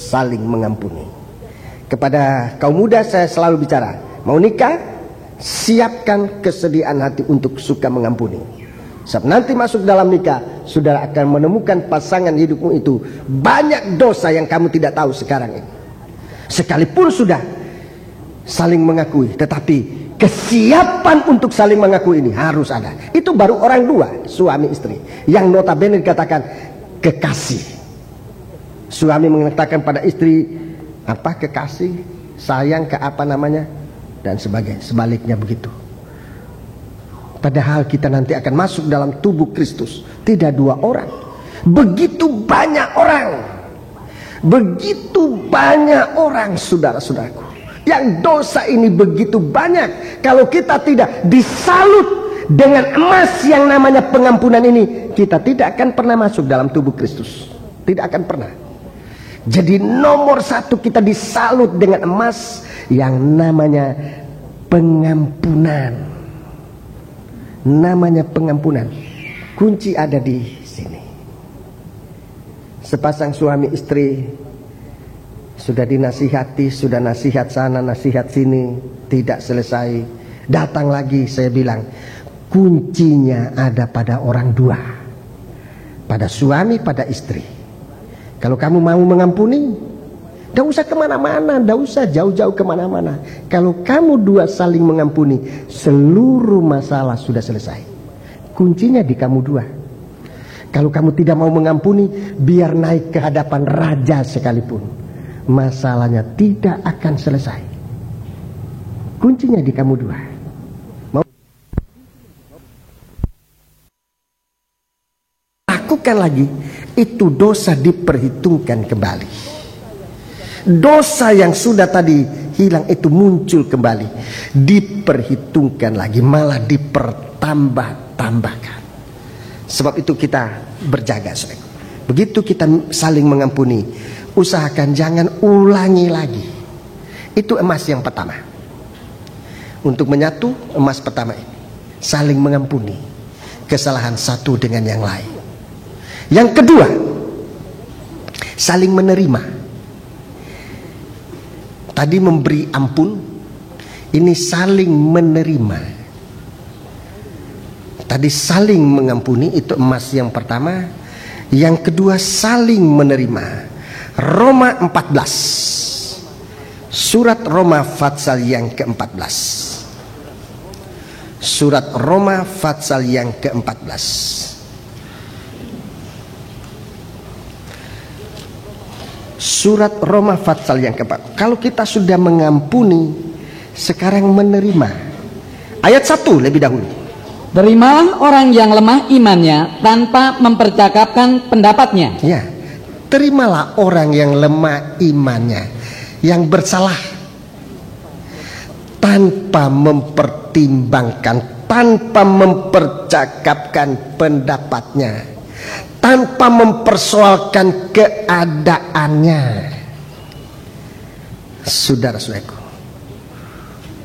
saling mengampuni. Kepada kaum muda saya selalu bicara, mau nikah, siapkan kesediaan hati untuk suka mengampuni. Sebab nanti masuk dalam nikah, saudara akan menemukan pasangan hidupmu itu banyak dosa yang kamu tidak tahu sekarang ini. Sekalipun sudah saling mengakui, tetapi kesiapan untuk saling mengakui ini harus ada. Itu baru orang dua, suami istri, yang notabene dikatakan kekasih. Suami mengatakan pada istri, apa kekasih, sayang, ke apa namanya, dan sebagainya. Sebaliknya begitu. Padahal kita nanti akan masuk dalam tubuh Kristus. Tidak dua orang, begitu banyak orang. Begitu banyak orang, saudara-saudaraku, yang dosa ini begitu banyak. Kalau kita tidak disalut dengan emas yang namanya pengampunan ini, kita tidak akan pernah masuk dalam tubuh Kristus. Tidak akan pernah. Jadi nomor satu, kita disalut dengan emas yang namanya pengampunan. Namanya pengampunan. Kunci ada di sini. Sepasang suami istri sudah dinasihati, sudah nasihat sana, nasihat sini, tidak selesai. Datang lagi, saya bilang, kuncinya ada pada orang dua. Pada suami, pada istri. Kalau kamu mau mengampuni, Tidak usah kemana-mana, tidak usah jauh-jauh kemana-mana. Kalau kamu dua saling mengampuni, seluruh masalah sudah selesai. Kuncinya di kamu dua. Kalau kamu tidak mau mengampuni, biar naik ke hadapan raja sekalipun, masalahnya tidak akan selesai. Kuncinya di kamu dua. Lakukan lagi, itu dosa diperhitungkan kembali. Dosa yang sudah tadi hilang itu muncul kembali, diperhitungkan lagi, malah dipertambah-tambahkan. Sebab itu kita berjaga, saudara. Begitu kita saling mengampuni, usahakan jangan ulangi lagi. Itu emas yang pertama. Untuk menyatu, emas pertama ini, saling mengampuni kesalahan satu dengan yang lain. Yang kedua, saling menerima. Tadi memberi ampun, ini saling menerima. Tadi saling mengampuni, itu emas yang pertama. Yang kedua, saling menerima. Roma 14, surat Roma Fatsal yang ke-14. Surat Roma Fatsal yang ke-14. Surat Roma Fatsal yang ke-14. Kalau kita sudah mengampuni, sekarang menerima. Ayat 1 lebih dahulu. Terimalah orang yang lemah imannya tanpa mempercakapkan pendapatnya. Ya, terimalah orang yang lemah imannya, yang bersalah, tanpa mempertimbangkan, tanpa mempercakapkan pendapatnya, tanpa mempersoalkan keadaannya. Saudara-saudaraku,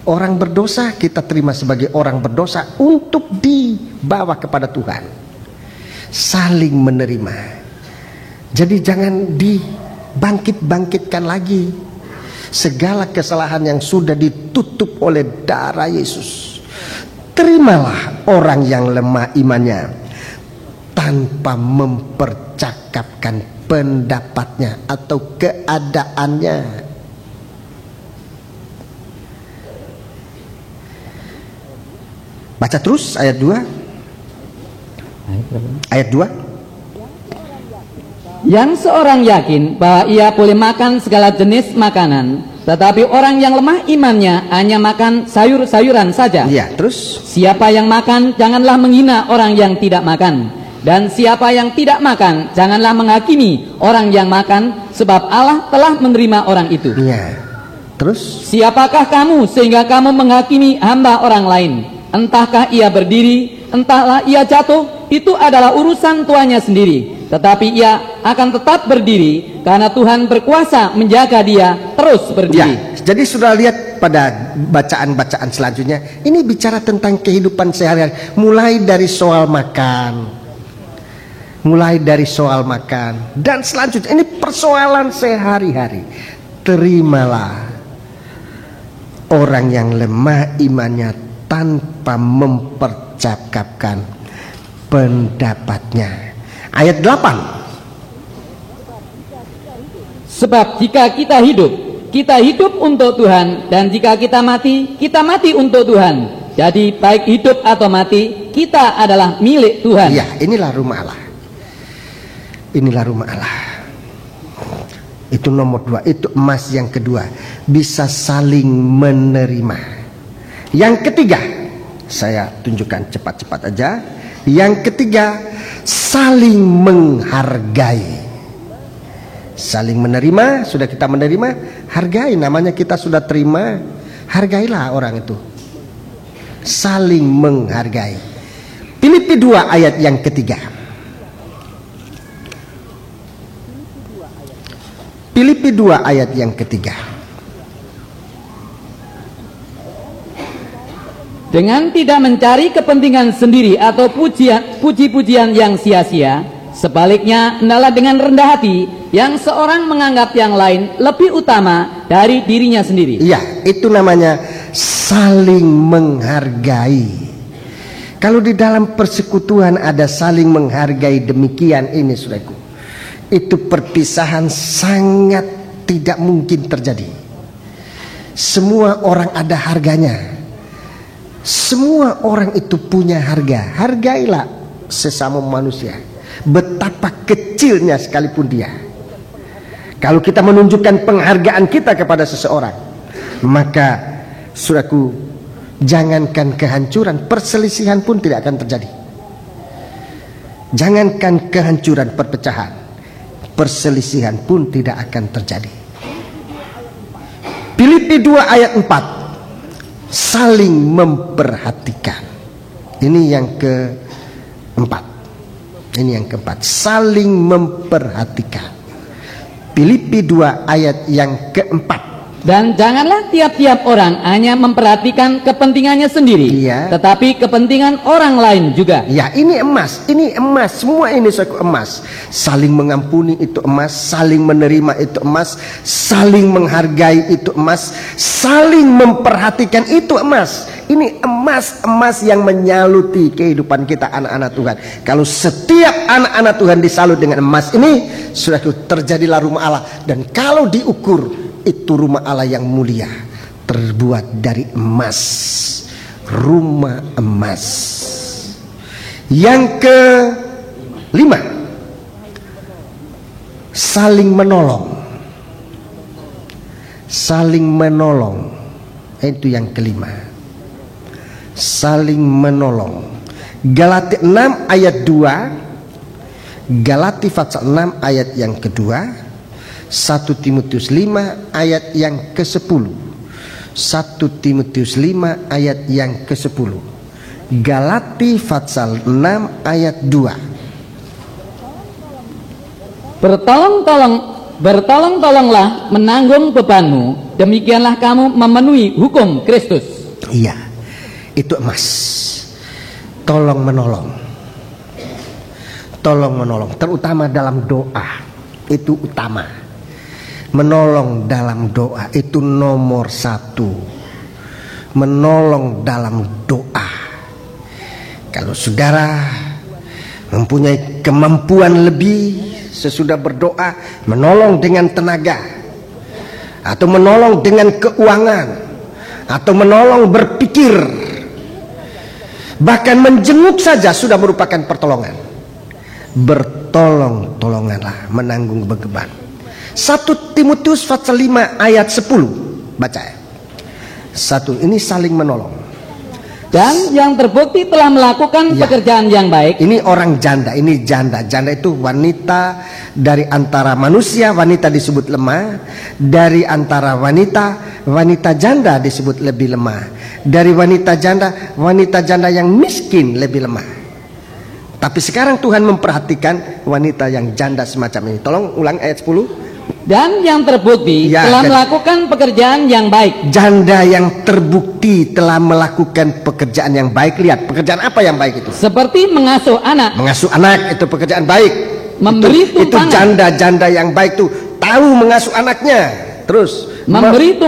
orang berdosa kita terima sebagai orang berdosa untuk dibawa kepada Tuhan. Saling menerima. Jadi jangan dibangkit-bangkitkan lagi segala kesalahan yang sudah ditutup oleh darah Yesus. Terimalah orang yang lemah imannya tanpa mempercakapkan pendapatnya atau keadaannya. Baca terus ayat 2. Ayat 2. Yang seorang yakin bahwa ia boleh makan segala jenis makanan, tetapi orang yang lemah imannya hanya makan sayur-sayuran saja. Iya, terus. Siapa yang makan janganlah menghina orang yang tidak makan, dan siapa yang tidak makan janganlah menghakimi orang yang makan, sebab Allah telah menerima orang itu. Iya. Terus. Siapakah kamu sehingga kamu menghakimi hamba orang lain? Entahkah ia berdiri, entahlah ia jatuh, itu adalah urusan tuannya sendiri. Tetapi ia akan tetap berdiri, karena Tuhan berkuasa menjaga dia terus berdiri. Ya, jadi sudah lihat pada bacaan-bacaan selanjutnya, ini bicara tentang kehidupan sehari-hari. Mulai dari soal makan, dan selanjutnya ini persoalan sehari-hari. Terimalah orang yang lemah imannya tanpa mempercakapkan pendapatnya. Ayat 8. Sebab jika kita hidup untuk Tuhan, dan jika kita mati untuk Tuhan. Jadi baik hidup atau mati, kita adalah milik Tuhan. Ya, inilah rumah Allah. Inilah rumah Allah. Itu nomor 2, itu emas yang kedua, bisa saling menerima. Yang ketiga, saya tunjukkan cepat-cepat aja. Yang ketiga, saling menghargai. Saling menerima, sudah kita menerima, hargai, namanya kita sudah terima, hargailah orang itu. Saling menghargai. Filipi 2 ayat yang ketiga. Filipi 2 ayat yang ketiga. Dengan tidak mencari kepentingan sendiri atau puji-pujian yang sia-sia, sebaliknya hendaklah dengan rendah hati yang seorang menganggap yang lain lebih utama dari dirinya sendiri. Iya, itu namanya saling menghargai. Kalau di dalam persekutuan ada saling menghargai demikian ini, saudaraku, itu perpisahan sangat tidak mungkin terjadi. Semua orang ada harganya. Semua orang itu punya harga. Hargailah sesama manusia, betapa kecilnya sekalipun dia. Kalau kita menunjukkan penghargaan kita kepada seseorang, maka saudaraku, jangankan kehancuran, perselisihan pun tidak akan terjadi. Jangankan kehancuran, perpecahan, perselisihan pun tidak akan terjadi. Filipi 2 ayat 4, saling memperhatikan. Ini yang keempat. Ini yang keempat, saling memperhatikan. Filipi 2 ayat yang keempat. Dan janganlah tiap-tiap orang hanya memperhatikan kepentingannya sendiri, Iya. tetapi kepentingan orang lain juga. Ya, ini emas, semua ini suatu emas. Saling mengampuni itu emas, saling menerima itu emas, saling menghargai itu emas, saling memperhatikan itu emas. Ini emas yang menyaluti kehidupan kita anak-anak Tuhan. Kalau setiap anak-anak Tuhan disalut dengan emas ini, sudah terjadilah rumah Allah. Dan kalau diukur, itu rumah Allah yang mulia, terbuat dari emas, rumah emas. Yang kelima, saling menolong. Saling menolong, itu yang kelima, saling menolong. Galatia 6 ayat 2, Galatia pasal 6 ayat yang kedua, 1 Timotius 5 ayat yang ke-10, 1 Timotius 5 ayat yang ke-10, Galatia pasal 6 ayat 2. Bertolong-tolonglah menanggung bebanmu, demikianlah kamu memenuhi hukum Kristus. Iya, itu emas. Tolong menolong, terutama dalam doa, itu utama. Menolong dalam doa itu nomor 1. Menolong dalam doa. Kalau saudara mempunyai kemampuan lebih sesudah berdoa, menolong dengan tenaga, atau menolong dengan keuangan, atau menolong berpikir, bahkan menjenguk saja sudah merupakan pertolongan. Bertolong-tolonganlah menanggung beban. 1 Timotius pasal 5 ayat 10, baca ya. 1, ini saling menolong. Dan yang terbukti telah melakukan pekerjaan yang baik. Ini orang janda, ini janda. Janda itu wanita dari antara manusia, wanita disebut lemah. Dari antara wanita janda disebut lebih lemah. Dari wanita janda yang miskin lebih lemah. Tapi sekarang Tuhan memperhatikan wanita yang janda semacam ini. Tolong ulang ayat 10. Dan yang terbukti telah melakukan pekerjaan yang baik. Janda yang terbukti telah melakukan pekerjaan yang baik. Lihat, pekerjaan apa yang baik itu? Seperti mengasuh anak. Mengasuh anak itu pekerjaan baik. Memberi tumpangan. Itu janda-janda yang baik tuh tahu mengasuh anaknya. Terus memberi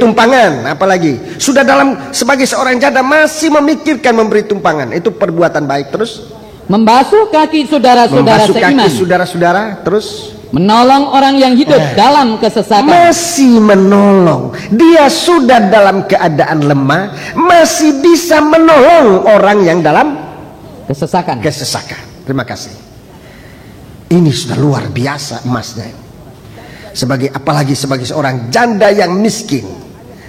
tumpangan. Apalagi sudah sebagai seorang janda masih memikirkan memberi tumpangan. Itu perbuatan baik. Terus membasuh kaki saudara-saudara seiman. Terus menolong orang yang hidup dalam kesesakan. Masih menolong. Dia sudah dalam keadaan lemah, masih bisa menolong orang yang dalam kesesakan. Terima kasih. Ini sudah luar biasa emasnya. Apalagi sebagai seorang janda yang miskin,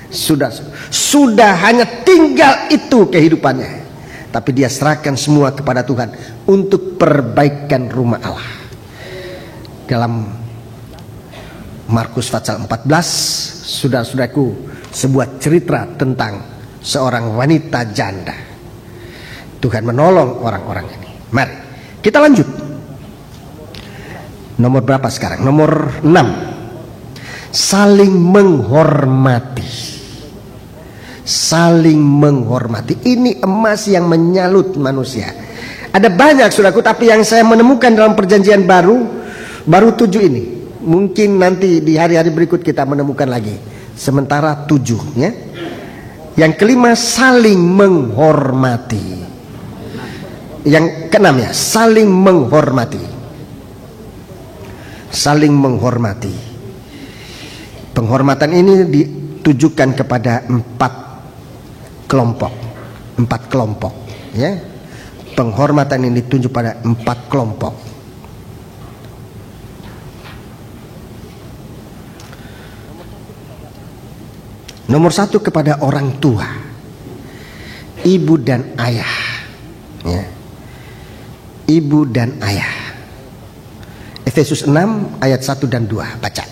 sudah hanya tinggal itu kehidupannya, tapi dia serahkan semua kepada Tuhan untuk perbaikan rumah Allah. Dalam Markus pasal 14, saudara-saudaraku, sebuah cerita tentang seorang wanita janda. Tuhan menolong orang-orang ini. Mari kita lanjut. Nomor berapa sekarang? Nomor 6. Saling menghormati. Saling menghormati. Ini emas yang menyalut manusia. Ada banyak saudaraku, tapi yang saya menemukan dalam perjanjian baru 7 ini. Mungkin nanti di hari-hari berikut kita menemukan lagi. Sementara 7 ya. Yang kelima, saling menghormati. Yang keenam ya, saling menghormati. Saling menghormati. Penghormatan ini ditujukan kepada empat kelompok, ya. Penghormatan ini ditunjuk pada 4 kelompok. Nomor 1 kepada orang tua, ibu dan ayah, ya. Ibu dan ayah. Efesus 6 ayat 1 dan 2, baca.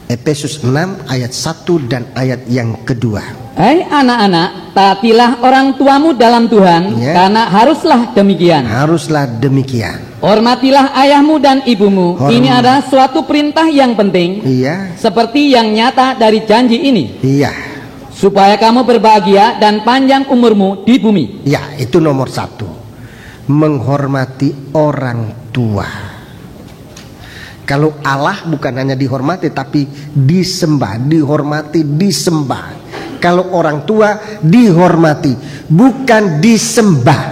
Efesus 6 ayat 1 dan ayat yang kedua. Hai anak-anak, taatilah orang tuamu dalam Tuhan, Ya. karena haruslah demikian. Haruslah demikian. Hormatilah ayahmu dan ibumu. Ini adalah suatu perintah yang penting, Iya, seperti yang nyata dari janji ini, iya, supaya kamu berbahagia dan panjang umurmu di bumi. ya. Itu nomor 1, menghormati orang tua. Kalau Allah bukan hanya dihormati tapi disembah, dihormati, disembah. Kalau orang tua dihormati, bukan disembah.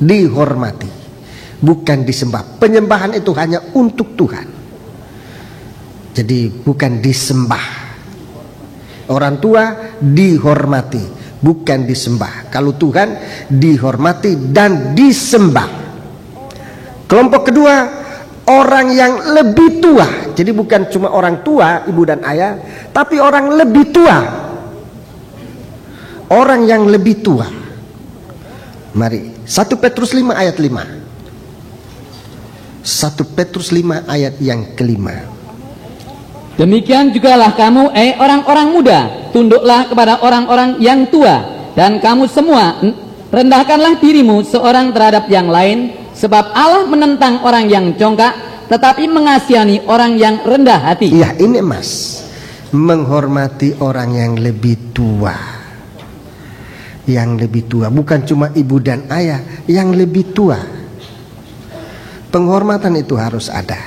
Dihormati, bukan disembah. Penyembahan itu hanya untuk Tuhan. Jadi bukan disembah. Orang tua dihormati, bukan disembah. Kalau Tuhan dihormati dan disembah. Kelompok kedua, orang yang lebih tua. Jadi bukan cuma orang tua, ibu dan ayah, tapi orang lebih tua. Orang yang lebih tua. Mari, 1 Petrus 5 ayat 5. 1 Petrus 5 ayat yang kelima. Demikian jugalah kamu, orang-orang muda, tunduklah kepada orang-orang yang tua, dan kamu semua rendahkanlah dirimu seorang terhadap yang lain, sebab Allah menentang orang yang congkak, tetapi mengasihani orang yang rendah hati. Iya, ini Mas, menghormati orang yang lebih tua. Yang lebih tua, bukan cuma ibu dan ayah, yang lebih tua. Penghormatan itu harus ada.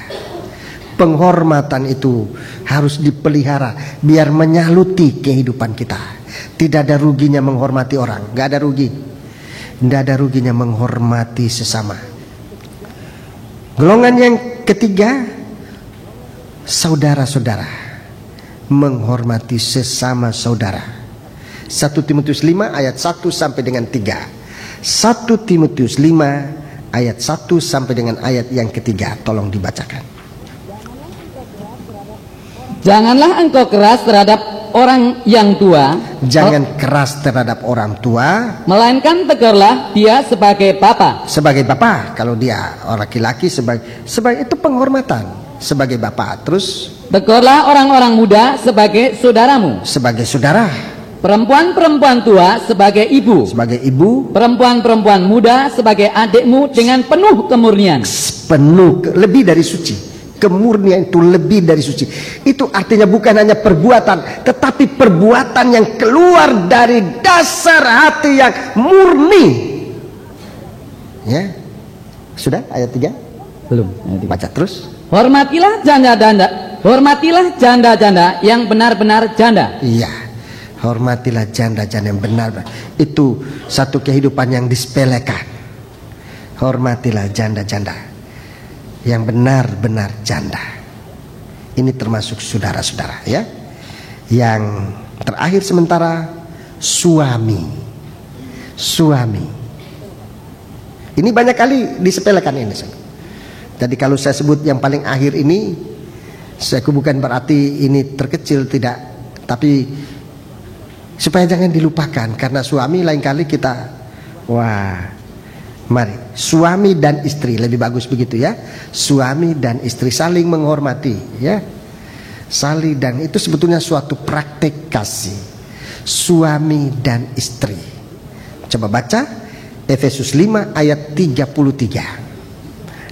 Penghormatan itu harus dipelihara biar menyaluti kehidupan kita. Tidak ada ruginya menghormati orang, nggak ada rugi. Nggak ada ruginya menghormati sesama. Golongan yang ketiga, saudara-saudara, menghormati sesama saudara. 1 Timotius 5 ayat 1 sampai dengan 3. 1 Timotius 5 ayat 1 sampai dengan ayat yang ketiga. Tolong dibacakan. Janganlah engkau keras terhadap orang yang tua. Jangan keras terhadap orang tua, melainkan tegurlah dia sebagai bapa. sebagai bapa. Kalau dia orang laki-laki, sebagai itu penghormatan sebagai bapa. Terus Tegurlah orang-orang muda sebagai saudaramu. sebagai saudara, Perempuan-perempuan tua sebagai ibu. sebagai ibu, Perempuan-perempuan muda sebagai adikmu dengan penuh kemurnian. penuh lebih dari suci. Kemurnian itu lebih dari suci. Itu artinya bukan hanya perbuatan, tetapi perbuatan yang keluar dari dasar hati yang murni. Ya, sudah ayat 3? Belum. Baca terus. Hormatilah janda-janda. Hormatilah janda-janda yang benar-benar janda. Iya, hormatilah janda-janda yang benar. Itu satu kehidupan yang disepelekan. Hormatilah janda-janda yang benar-benar janda. Ini termasuk saudara-saudara, ya. Yang terakhir sementara, suami. Suami. Ini banyak kali disepelekan ini. Jadi kalau saya sebut yang paling akhir ini, saya bukan berarti ini terkecil, tidak, tapi supaya jangan dilupakan, karena suami lain kali kita, wah, mari suami dan istri, lebih bagus begitu ya. Suami dan istri saling menghormati, ya. Saling, dan itu sebetulnya suatu praktek kasih. Suami dan istri. Coba baca Efesus 5 ayat 33.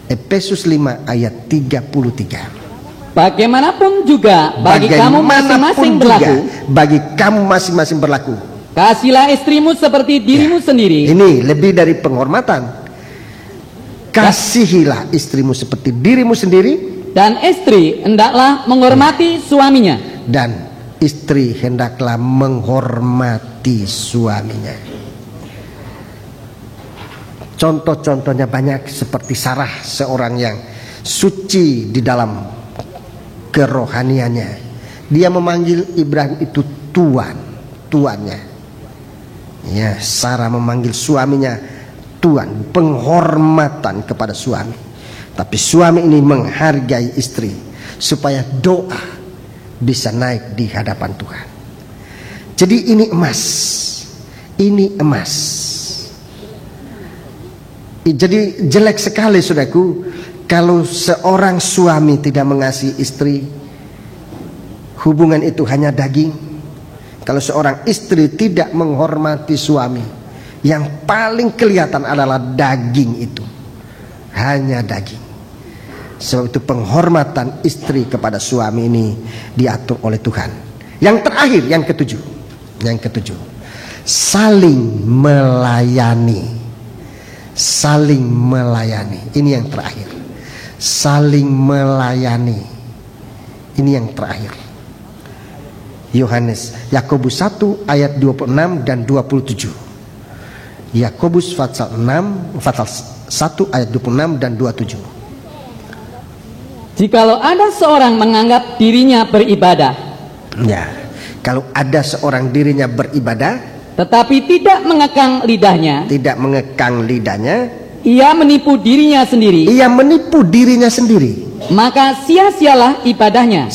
Efesus 5 ayat 33. Bagaimanapun juga bagi kamu masing-masing berlaku. Bagi kamu masing-masing berlaku. Kasihlah istrimu seperti dirimu sendiri. Ini lebih dari penghormatan. Kasihilah istrimu seperti dirimu sendiri. Dan istri hendaklah menghormati suaminya. Dan istri hendaklah menghormati suaminya. Contoh-contohnya banyak, seperti Sarah, seorang yang suci di dalam kerohaniannya. Dia memanggil Ibrahim itu tuannya. Ya, Sarah memanggil suaminya tuan, penghormatan kepada suami. Tapi suami ini menghargai istri supaya doa bisa naik di hadapan Tuhan. Jadi ini emas. Jadi jelek sekali, saudaraku, kalau seorang suami tidak mengasihi istri. Hubungan itu hanya daging. Kalau seorang istri tidak menghormati suami, yang paling kelihatan adalah daging itu, hanya daging. Sebab itu penghormatan istri kepada suami ini diatur oleh Tuhan. Yang terakhir, yang ketujuh, saling melayani. Ini yang terakhir. Saling melayani. Ini yang terakhir. Yakobus 1 ayat 26 dan 27. Yakobus pasal 1 ayat 26 dan 27. Jikalau ada seorang menganggap dirinya beribadah, Ya, kalau ada seorang dirinya beribadah, tetapi tidak mengekang lidahnya, ia menipu dirinya sendiri. Maka sia-sialah ibadahnya.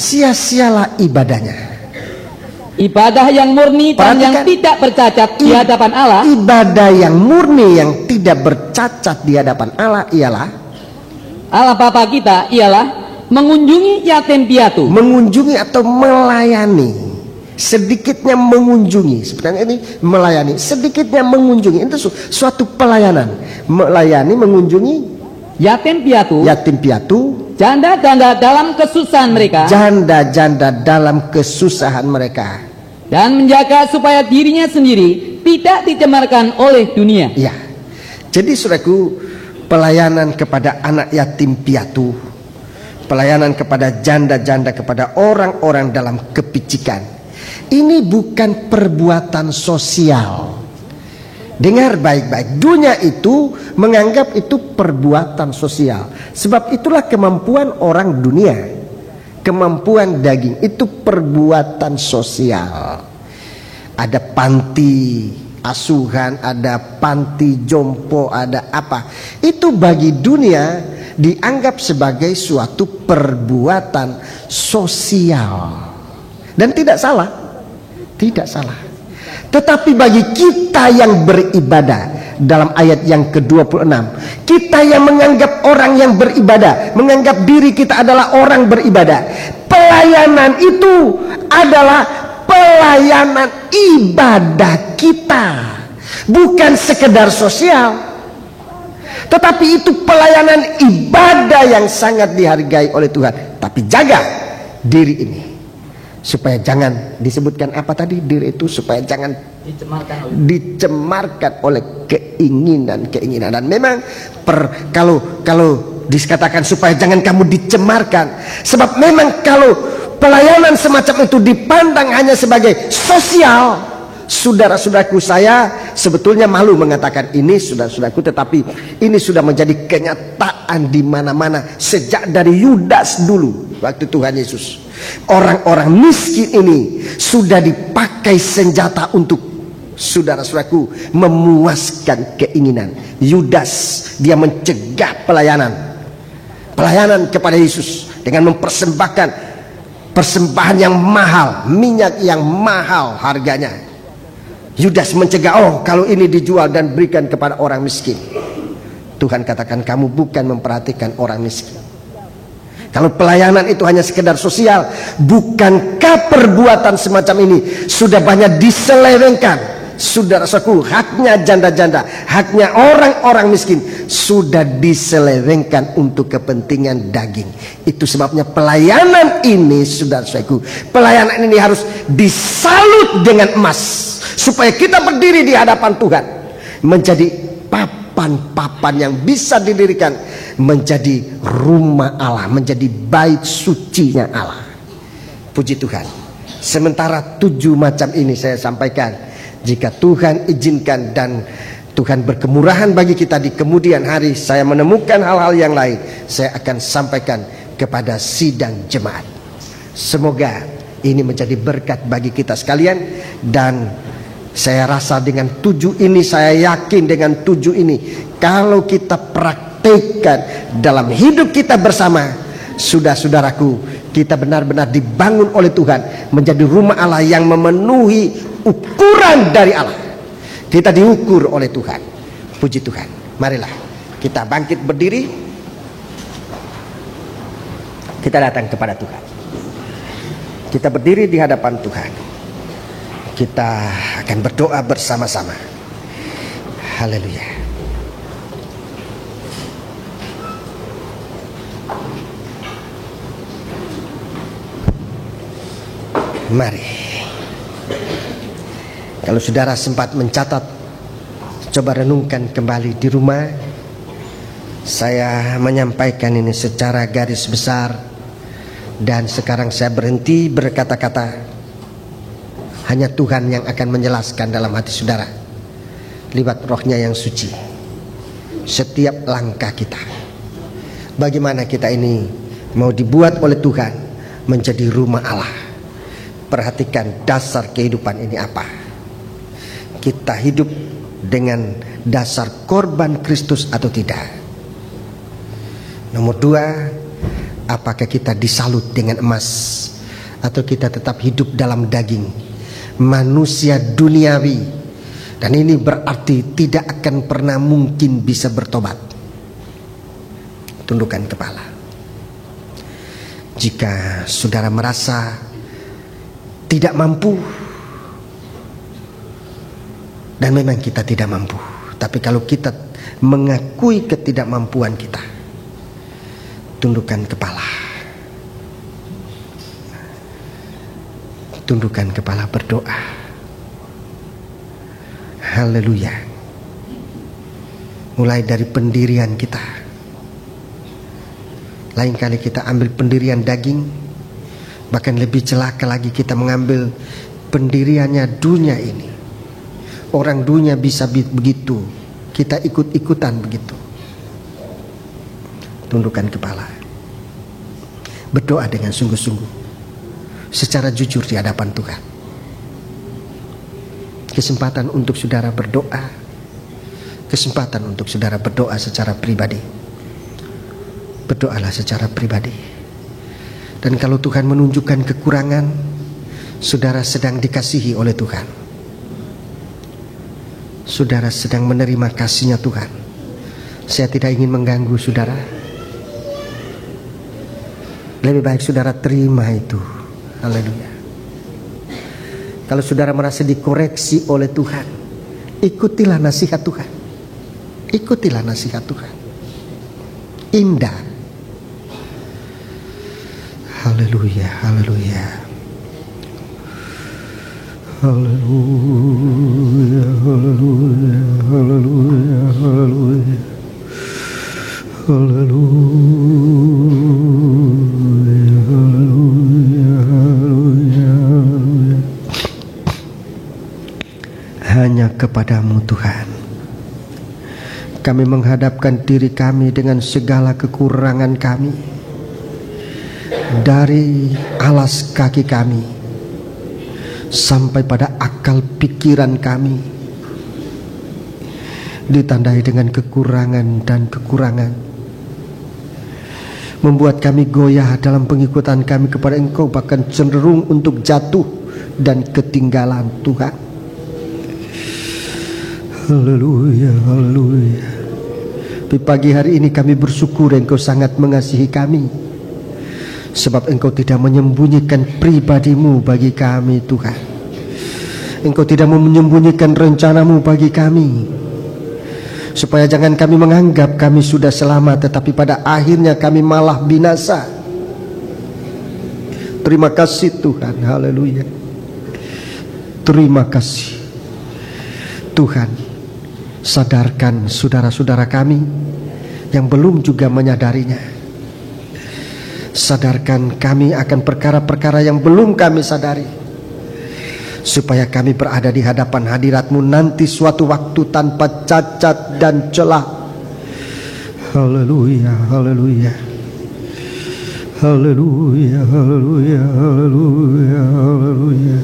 Ibadah yang murni dan yang tidak bercacat di hadapan Allah. Ibadah yang murni yang tidak bercacat di hadapan Allah ialah Allah Bapa kita ialah mengunjungi yatim piatu. Mengunjungi atau melayani. Sedikitnya mengunjungi. Sebenarnya ini melayani. Sedikitnya mengunjungi. Itu suatu pelayanan. Melayani, mengunjungi yatim piatu. Janda-janda dalam kesusahan mereka. Dan menjaga supaya dirinya sendiri tidak dicemarkan oleh dunia. Ya. Jadi saudaraku, pelayanan kepada anak yatim piatu, pelayanan kepada janda-janda, kepada orang-orang dalam kepicikan, ini bukan perbuatan sosial. Dengar baik-baik, dunia itu menganggap itu perbuatan sosial. Sebab itulah kemampuan orang dunia. Kemampuan daging itu perbuatan sosial. Ada panti asuhan, ada panti jompo, ada apa. Itu bagi dunia dianggap sebagai suatu perbuatan sosial. Dan tidak salah. Tetapi bagi kita yang beribadah, dalam ayat yang ke-26, kita yang menganggap orang yang beribadah, menganggap diri kita adalah orang beribadah, pelayanan itu adalah pelayanan ibadah kita, bukan sekedar sosial, tetapi itu pelayanan ibadah yang sangat dihargai oleh Tuhan. Tapi jaga diri ini supaya jangan disebutkan apa tadi, diri itu supaya jangan dicemarkan oleh keinginan. Dan memang kalau dikatakan supaya jangan kamu dicemarkan, sebab memang kalau pelayanan semacam itu dipandang hanya sebagai sosial, saudara-saudaraku, saya sebetulnya malu mengatakan ini, saudara-saudaraku, tetapi ini sudah menjadi kenyataan di mana-mana sejak dari Yudas dulu waktu Tuhan Yesus. Orang-orang miskin ini sudah dipakai senjata untuk, saudara-saudaraku, memuaskan keinginan. Yudas, dia mencegah pelayanan kepada Yesus dengan mempersembahkan persembahan yang mahal, minyak yang mahal harganya. Yudas mencegah, kalau ini dijual dan berikan kepada orang miskin. Tuhan katakan, kamu bukan memperhatikan orang miskin. Kalau pelayanan itu hanya sekedar sosial, bukankah perbuatan semacam ini sudah banyak diselewengkan? Saudara-saudaraku, haknya janda-janda, haknya orang-orang miskin sudah diselewengkan untuk kepentingan daging. Itu sebabnya pelayanan ini, saudara-saudaraku, pelayanan ini harus disalut dengan emas, supaya kita berdiri di hadapan Tuhan menjadi papan-papan yang bisa didirikan menjadi rumah Allah, menjadi bait sucinya Allah. Puji Tuhan. Sementara 7 macam ini saya sampaikan, jika Tuhan izinkan dan Tuhan berkemurahan bagi kita di kemudian hari. Saya menemukan hal-hal yang lain, saya akan sampaikan kepada sidang jemaat. Semoga ini menjadi berkat bagi kita sekalian. Dan saya rasa dengan 7 ini, saya yakin dengan 7 ini, kalau kita praktekkan dalam hidup kita bersama, saudaraku, kita benar-benar dibangun oleh Tuhan menjadi rumah Allah yang memenuhi ukuran dari Allah. Kita diukur oleh Tuhan. Puji Tuhan. Marilah kita bangkit berdiri. Kita datang kepada Tuhan. Kita berdiri di hadapan Tuhan. Kita akan berdoa bersama-sama. Haleluya. Mari. Kalau saudara sempat mencatat, coba renungkan kembali di rumah. Saya menyampaikan ini secara garis besar, dan sekarang saya berhenti berkata-kata. Hanya Tuhan yang akan menjelaskan dalam hati saudara lewat Roh-Nya yang suci setiap langkah kita. Bagaimana kita ini mau dibuat oleh Tuhan menjadi rumah Allah. Perhatikan dasar kehidupan ini apa. Kita hidup dengan dasar korban Kristus atau tidak. Nomor 2, apakah kita disalut dengan emas atau kita tetap hidup dalam daging manusia duniawi. Dan ini berarti tidak akan pernah mungkin bisa bertobat. Tundukkan kepala. Jika saudara merasa tidak mampu, dan memang kita tidak mampu, tapi kalau kita mengakui ketidakmampuan kita, tundukkan kepala. Tundukkan kepala, berdoa. Haleluya. Mulai dari pendirian kita. Lain kali kita ambil pendirian daging, bahkan lebih celaka lagi kita mengambil pendiriannya dunia ini. Orang dunia bisa begitu, kita ikut-ikutan begitu. Tundukkan kepala. Berdoa dengan sungguh-sungguh, secara jujur di hadapan Tuhan. Kesempatan untuk saudara berdoa. Kesempatan untuk saudara berdoa secara pribadi. Berdoalah secara pribadi. Dan kalau Tuhan menunjukkan kekurangan, saudara sedang dikasihi oleh Tuhan. Saudara sedang menerima kasih-Nya Tuhan. Saya tidak ingin mengganggu saudara. Lebih baik saudara terima itu. Haleluya. Kalau saudara merasa dikoreksi oleh Tuhan, ikutilah nasihat Tuhan. Ikutilah nasihat Tuhan. Indah. Haleluya, haleluya. Haleluya, haleluya, haleluya, haleluya. Haleluya, haleluya, haleluya, haleluya. Hanya kepadamu Tuhan kami menghadapkan diri kami dengan segala kekurangan kami, dari alas kaki kami sampai pada akal pikiran kami, ditandai dengan kekurangan dan kekurangan, membuat kami goyah dalam pengikutan kami kepada Engkau, bahkan cenderung untuk jatuh dan ketinggalan Tuhan. Haleluya, haleluya. Di pagi hari ini kami bersyukur Engkau sangat mengasihi kami, sebab Engkau tidak menyembunyikan pribadi-Mu bagi kami Tuhan. Engkau tidak mau menyembunyikan rencana-Mu bagi kami, supaya jangan kami menganggap kami sudah selamat, tetapi pada akhirnya kami malah binasa. Terima kasih Tuhan, haleluya. Terima kasih Tuhan. Sadarkan saudara-saudara kami yang belum juga menyadarinya. Sadarkan kami akan perkara-perkara yang belum kami sadari, supaya kami berada di hadapan hadirat-Mu nanti suatu waktu tanpa cacat dan celah. Haleluya, haleluya, haleluya, haleluya, haleluya, haleluya,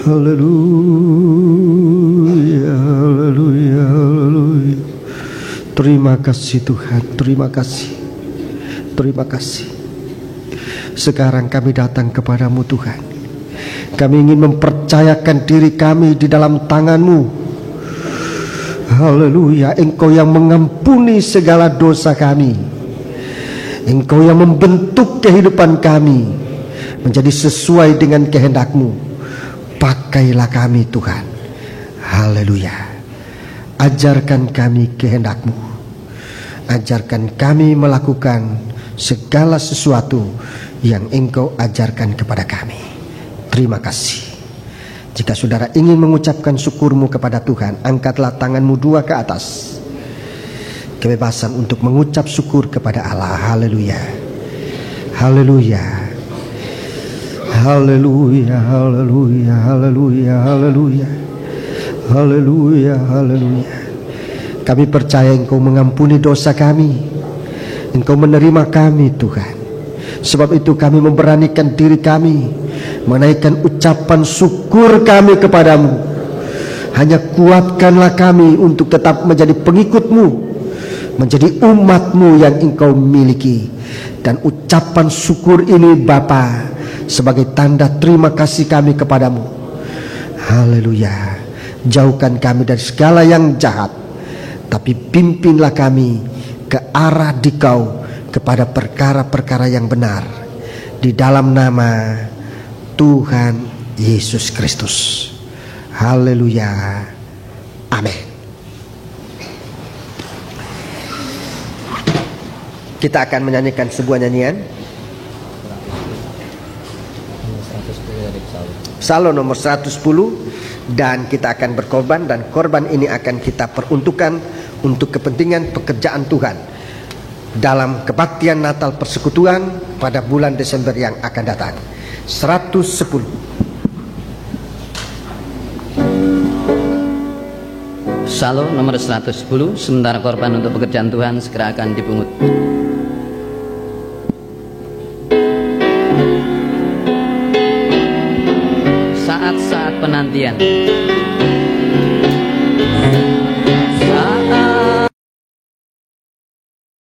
haleluya, haleluya, haleluya. Terima kasih Tuhan, terima kasih, terima kasih. Sekarang kami datang kepadamu Tuhan. Kami ingin mempercayakan diri kami di dalam tangan-Mu. Haleluya, Engkau yang mengampuni segala dosa kami. Engkau yang membentuk kehidupan kami menjadi sesuai dengan kehendak-Mu. Pakailah kami Tuhan. Haleluya. Ajarkan kami kehendak-Mu. Ajarkan kami melakukan segala sesuatu yang Engkau ajarkan kepada kami. Terima kasih. Jika saudara ingin mengucapkan syukurmu kepada Tuhan, angkatlah tanganmu dua ke atas. Kebebasan untuk mengucap syukur kepada Allah. Haleluya, haleluya, haleluya, haleluya, haleluya, haleluya, haleluya, haleluya. Kami percaya Engkau mengampuni dosa kami. Engkau menerima kami Tuhan. Sebab itu kami memberanikan diri kami menaikkan ucapan syukur kami kepadamu. Hanya kuatkanlah kami untuk tetap menjadi pengikut-Mu, menjadi umat-Mu yang Engkau miliki. Dan ucapan syukur ini Bapa sebagai tanda terima kasih kami kepadamu. Haleluya. Jauhkan kami dari segala yang jahat, tapi pimpinlah kami ke arah Dikau, kepada perkara-perkara yang benar, di dalam nama Tuhan Yesus Kristus. Haleluya. Amin. Kita akan menyanyikan sebuah nyanyian. Psalm nomor 110. Dan kita akan berkorban, dan korban ini akan kita peruntukkan untuk kepentingan pekerjaan Tuhan dalam kebaktian Natal Persekutuan pada bulan Desember yang akan datang. 110. Psalm nomor 110. Sementara korban untuk pekerjaan Tuhan segera akan dipungut. Saat-saat penantian.